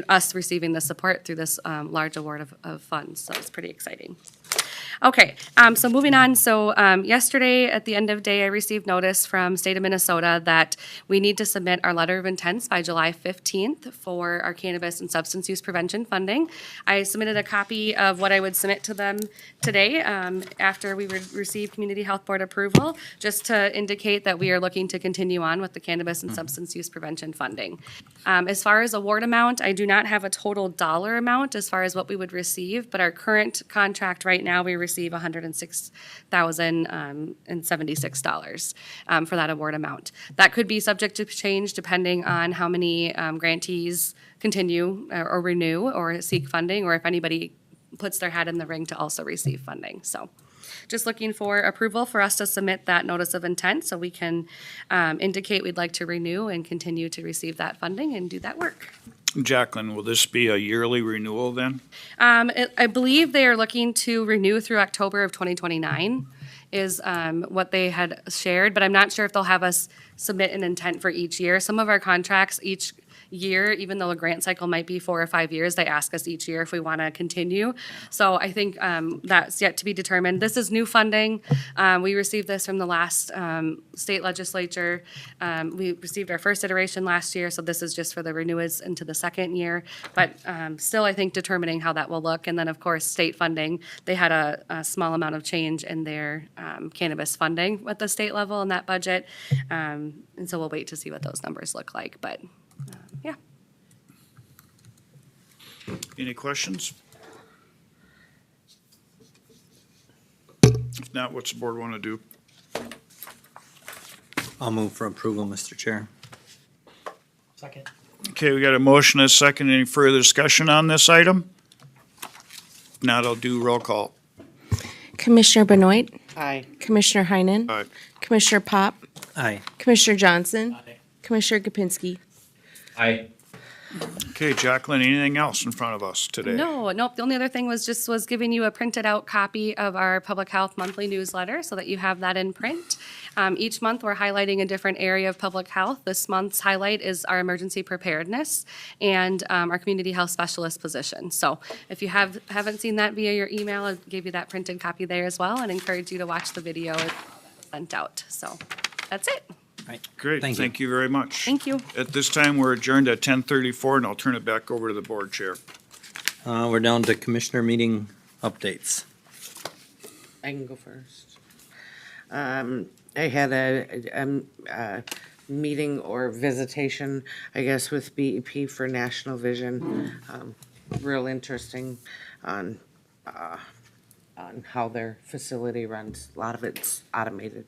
us receiving the support through this large award of funds. So it's pretty exciting. Okay, so moving on. So yesterday at the end of day, I received notice from state of Minnesota that we need to submit our letter of intents by July 15th for our cannabis and substance use prevention funding. I submitted a copy of what I would submit to them today after we received community health board approval, just to indicate that we are looking to continue on with the cannabis and substance use prevention funding. As far as award amount, I do not have a total dollar amount as far as what we would receive, but our current contract right now, we receive $106,076 for that award amount. That could be subject to change depending on how many grantees continue or renew or seek funding, or if anybody puts their hat in the ring to also receive funding. So just looking for approval for us to submit that notice of intent so we can indicate we'd like to renew and continue to receive that funding and do that work. Jacqueline, will this be a yearly renewal then? I believe they are looking to renew through October of 2029 is what they had shared, but I'm not sure if they'll have us submit an intent for each year. Some of our contracts each year, even though a grant cycle might be 4 or 5 years, they ask us each year if we want to continue. So I think that's yet to be determined. This is new funding. We received this from the last state legislature. We received our first iteration last year, so this is just for the renewals into the second year. But still, I think determining how that will look. And then, of course, state funding. They had a small amount of change in their cannabis funding at the state level in that budget. And so we'll wait to see what those numbers look like. But yeah. Any questions? If not, what's the board want to do? I'll move for approval, Mr. Chair. Second. Okay, we got a motion and a second. Any further discussion on this item? If not, I'll do roll call. Commissioner Benoit, Aye. Commissioner Heinen. Aye. Commissioner Pop, Aye. Commissioner Johnson. Commissioner Kapinski. Aye. Okay, Jacqueline, anything else in front of us today? Nope. The only other thing was giving you a printed out copy of our public health monthly newsletter so that you have that in print. Each month, we're highlighting a different area of public health. This month's highlight is our emergency preparedness and our community health specialist position. So if you haven't seen that via your email, I gave you that printed copy there as well, and encourage you to watch the video sent out. So that's it. Great, thank you very much. Thank you. At this time, we're adjourned at 10:34, and I'll turn it back over to the board chair. We're down to commissioner meeting updates. I can go first. I had a meeting or visitation, I guess, with BEP for National Vision. Real interesting on how their facility runs. A lot of it's automated.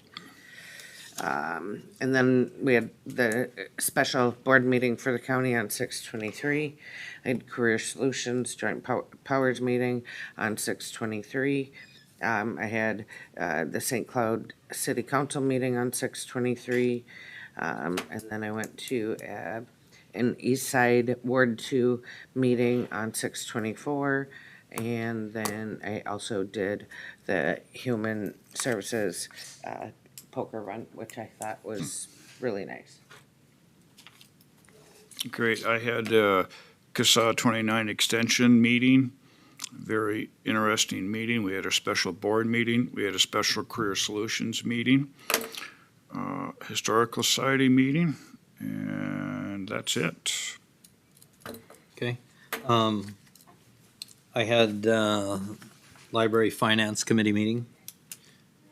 And then we had the special board meeting for the county on 6/23. I had Career Solutions Joint Powers meeting on 6/23. I had the St. Cloud City Council meeting on 6/23. And then I went to an East Side Ward 2 meeting on 6/24. And then I also did the Human Services poker run, which I thought was really nice. Great, I had CASA 29 extension meeting, very interesting meeting. We had a special board meeting, we had a special Career Solutions meeting, Historical Society meeting, and that's it. Okay. I had Library Finance Committee meeting,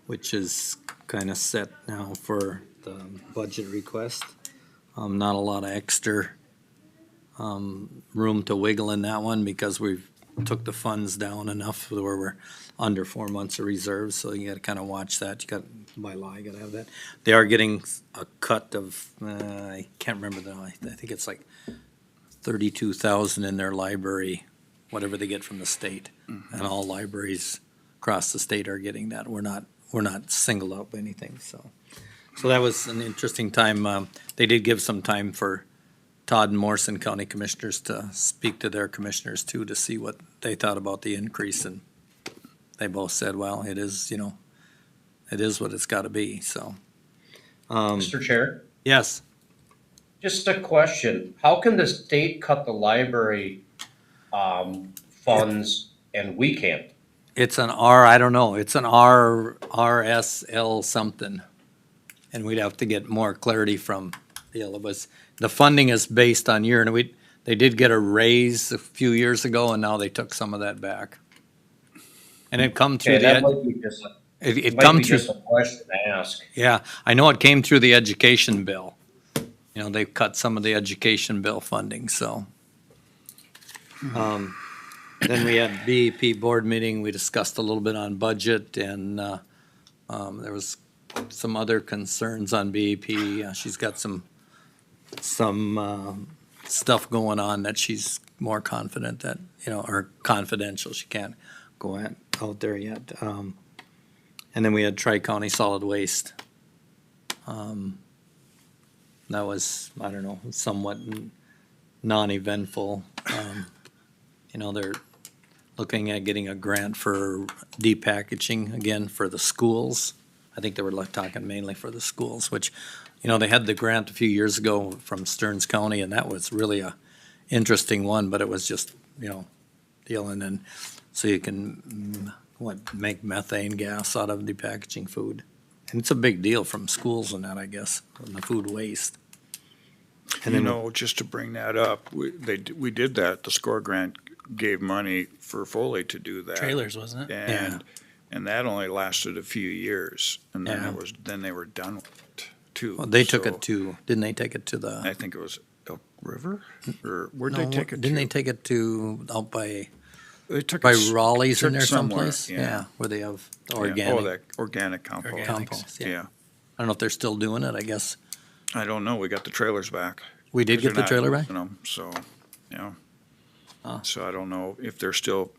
which is kind of set now for the budget request. Not a lot of extra room to wiggle in that one because we've took the funds down enough where we're under 4 months of reserves, so you gotta kind of watch that. You got, by law, you gotta have that. They are getting a cut of, I can't remember I think it's like 32,000 in their library, whatever they get from the state. And all libraries across the state are getting that. We're not singled out by anything, so that was an interesting time. They did give some time for Todd and Morrison County Commissioners to speak to their commissioners too, to see what they thought about the increase, and they both said, well, it is, it is what it's gotta be, so. Mr. Chair? Yes. Just a question. How can the state cut the library funds and we can't? It's an I don't know, it's an RSL something. And we'd have to get more clarity from the funding is based on year, and they did get a raise a few years ago, and now they took some of that back. And it come through that might be just it come through. Just a question to ask. Yeah, I know it came through the education bill. They cut some of the education bill funding, so. Then we had BEP board meeting, we discussed a little bit on budget, and there was some other concerns on BEP. She's got some stuff going on that she's more confident that, or confidential, she can't go out there yet. And then we had Tri-County Solid Waste. That was, I don't know, somewhat non-eventful. They're looking at getting a grant for depackaging again for the schools. I think they were talking mainly for the schools, which, they had the grant a few years ago from Stearns County, and that was really a interesting one, but it was just, dealing, and so you can, make methane gas out of depackaging food. And it's a big deal from schools and that, I guess, from the food waste. And then, just to bring that up, we did that, the SCORE grant gave money for Foley to do that. Trailers, wasn't it? And that only lasted a few years, and then Yeah. then they were done with it too. Well, they took it to, didn't they take it to the? I think it was Elk River, or where'd No, they take it to? Didn't they take it to, out by They took by it Raleigh's in took there somewhere, someplace? yeah. Where they have Yeah. organic. Oh, that organic compost. Compost, yeah. Yeah. I don't know if they're still doing it, I guess. I don't know, we got the trailers back. We did get the They're not trailer back? using them, so, so I don't know if they're still,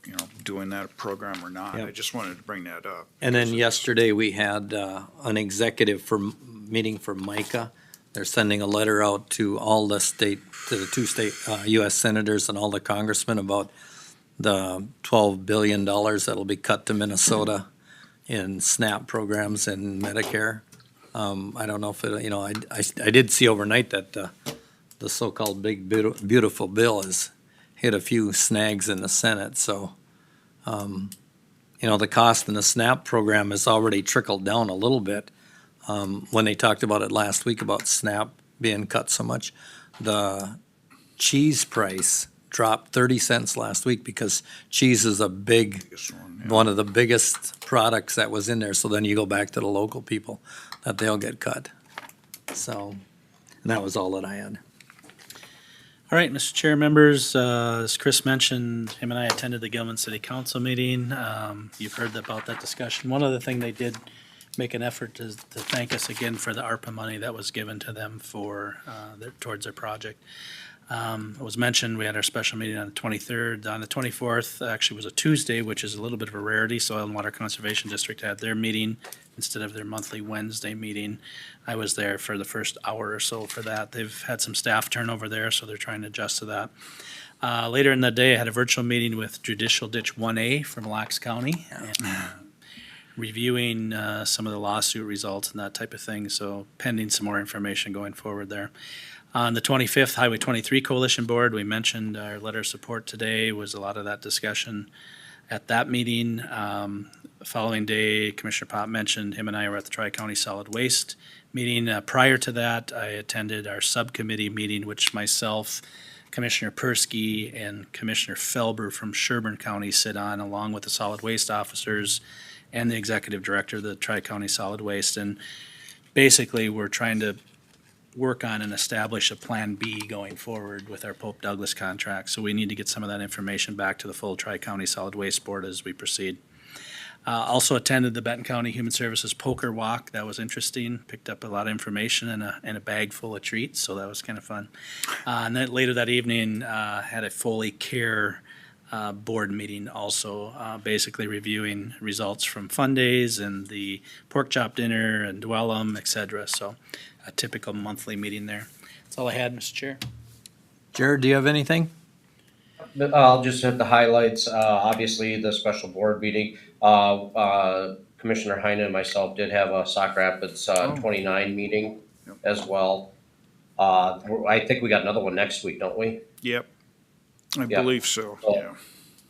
doing that program or not. Yep. I just wanted to bring that up. And then yesterday, we had an executive meeting for MICA. they're sending a letter out to all the to the two state, US senators and all the congressmen about the $12 billion that'll be cut to Minnesota in SNAP programs and Medicare. I don't know if it, I did see overnight that the so-called big beautiful bill has hit a few snags in the Senate, so, the cost in the SNAP program has already trickled down a little bit. When they talked about it last week about SNAP being cut so much, the cheese price dropped 30 cents last week because cheese is one of the biggest products that was in there. So then you go back to the local people that they'll get cut. So, and that was all that I had. All right, Mr. Chair, members, as Chris mentioned, him and I attended the Gilman City Council meeting. You've heard about that discussion. One other thing they did make an effort to thank us again for the ARPA money that was given to them for towards their project. It was mentioned, we had our special meeting on the 23rd. On the 24th, actually was a Tuesday, which is a little bit of a rarity. Soil and Water Conservation District had their meeting instead of their monthly Wednesday meeting. I was there for the first hour or so for that. They've had some staff turnover there, so they're trying to adjust to that. Later in the day, I had a virtual meeting with Judicial Ditch 1A from Mille Lacs County, reviewing some of the lawsuit results and that type of thing, so pending some more information going forward there. On the 25th, Highway 23 Coalition Board, we mentioned our letter of support today, was a lot of that discussion at that meeting. Following day, Commissioner Pop mentioned him and I were at the Tri-County Solid Waste meeting. Prior to that, I attended our subcommittee meeting, which myself, Commissioner Persky, and Commissioner Felber from Sherburne County sit on, along with the solid waste officers and the executive director of the Tri-County Solid Waste. And basically, we're trying to work on and establish a Plan B going forward with our Pope Douglas contract. So we need to get some of that information back to the full Tri-County Solid Waste Board as we proceed. Also attended the Benton County Human Services Poker Walk. That was interesting. Picked up a lot of information and a bag full of treats, so that was kind of fun. And then later that evening, had a Foley Care board meeting also, basically reviewing results from fun days and the pork chop dinner and Dwellum, et cetera. So a typical monthly meeting there. That's all I had, Mr. Chair. Jared, do you have anything? I'll just hit the highlights. Obviously, the special board meeting. Commissioner Heine and myself did have a Sauk Rapids 29 meeting as well. I think we got another one next week, don't we? Yep, I believe so, yeah.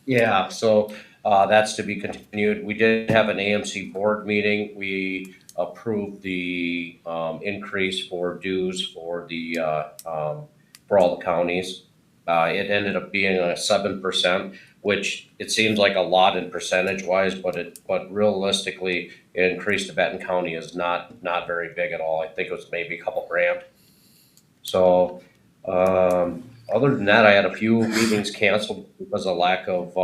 Yeah, so that's to be continued. We did have an AMC board meeting. We approved the increase for dues for for all the counties. It ended up being a 7%, which it seems like a lot in percentage wise, but realistically, it increased to Benton County is not very big at all. I think it was maybe a couple grand. So other than that, I had a few meetings canceled because of lack of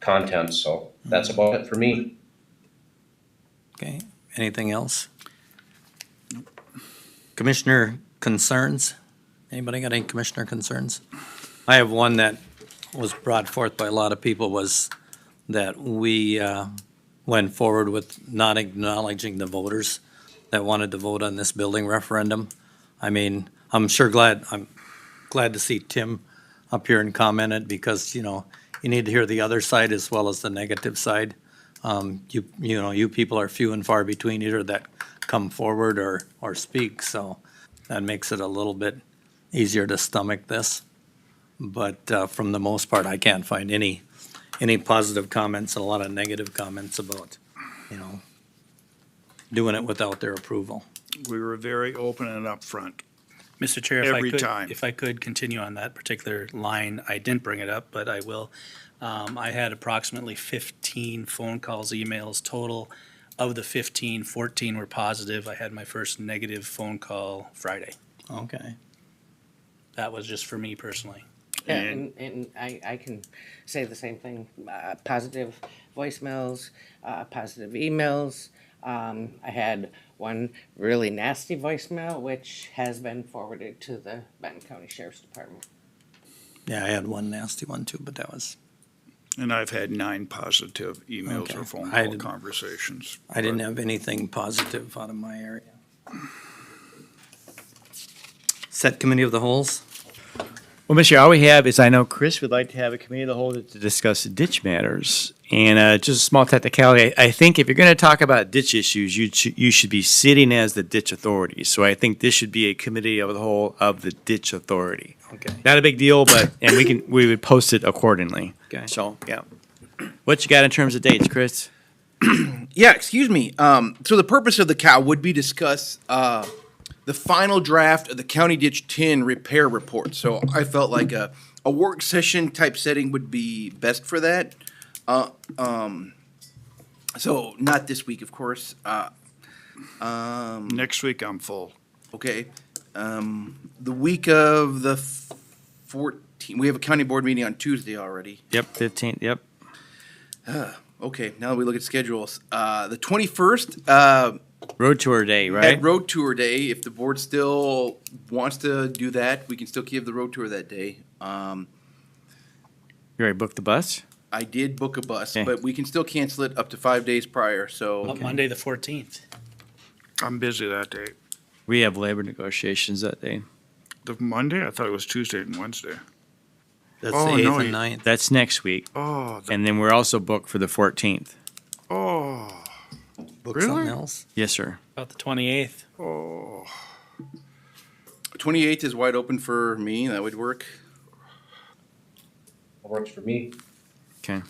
content. So that's about it for me. Okay, anything else? Commissioner concerns? Anybody got any commissioner concerns? I have one that was brought forth by a lot of people, was that we went forward with not acknowledging the voters that wanted to vote on this building referendum. I mean, I'm glad to see Tim up here and commented, because, you need to hear the other side as well as the negative side. You people are few and far between either that come forward or speak, so that makes it a little bit easier to stomach this. But from the most part, I can't find any positive comments and a lot of negative comments about, doing it without their approval. We were very open and upfront. Mr. Chair, if I could continue on that particular line, I didn't bring it up, but I will. I had approximately 15 phone calls, emails total. Of the 15, 14 were positive. I had my first negative phone call Friday. Okay. That was just for me personally. Yeah, and I can say the same thing. Positive voicemails, positive emails. I had one really nasty voicemail, which has been forwarded to the Benton County Sheriff's Department. Yeah, I had one nasty one too, but that was. And I've had 9 positive emails or phone call conversations. I didn't have anything positive out of my area. Set committee of the holes. Well, Mr. Chair, all we have is I know Chris would like to have a committee of the whole to discuss ditch matters. And just a small technicality, I think if you're going to talk about ditch issues, you should be sitting as the ditch authority. So I think this should be a committee of the whole of the ditch authority. Okay. Not a big deal, but, and we would post it accordingly. Okay. So, yeah. What you got in terms of dates, Chris? Yeah, excuse me. So the purpose of the cow would be discuss the final draft of the County Ditch 10 repair report. So I felt like a work session type setting would be best for that. So not this week, of course. Next week I'm full. Okay. The week of the 14th, we have a county board meeting on Tuesday already. Yep, 15th, yep. Okay, now that we look at schedules, the 21st, Road tour day, right? at road tour day, if the board still wants to do that, we can still give the road tour that day. You already booked the bus? I did book a bus, Okay. but we can still cancel it up to 5 days prior, so. Monday, the 14th. I'm busy that day. We have labor negotiations that day. The Monday? I thought it was Tuesday and Wednesday. That's Oh, the 8th no, and you- 9th. That's next week. Oh, And then we're also booked for the 14th. oh, Book really? something else. Yes, sir. About the 28th. oh. 28th is wide open for me, that would work. Works for me. Okay.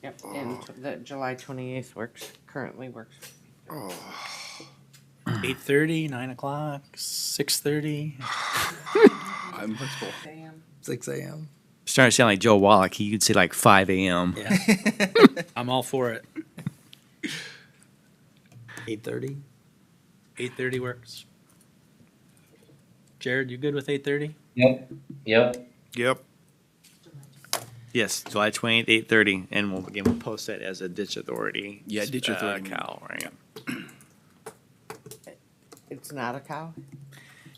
Yep, and the July 28th currently works. 8:30, 9 o'clock, 6:30. I'm flexible. 6 a.m. Starting to sound like Joe Wallach. He could say like 5 a.m. Yeah. I'm all for it. 8:30. 8:30 works. Jared, you good with 8:30? Yep, yep. Yep. Yes, July 28th, 8:30. And we'll post that as a ditch authority. Yeah, ditch authority. Cal, right? It's not a cow?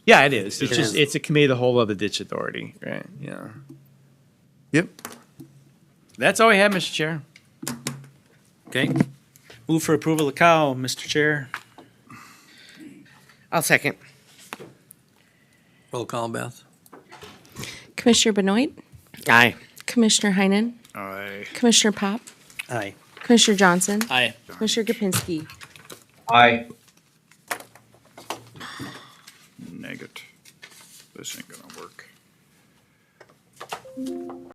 Yeah, it is. It's It just, is. it's a committee of the whole of the ditch authority, right? Yeah. Yep. That's all we have, Mr. Chair. Okay. Move for approval of cow, Mr. Chair. I'll second. Roll call, Beth. Commissioner Benoit, Aye. Commissioner Heinen, Aye. Commissioner Pop, Aye. Commissioner Johnson, Aye. Commissioner Kapinski. Aye. Negative. This ain't gonna work.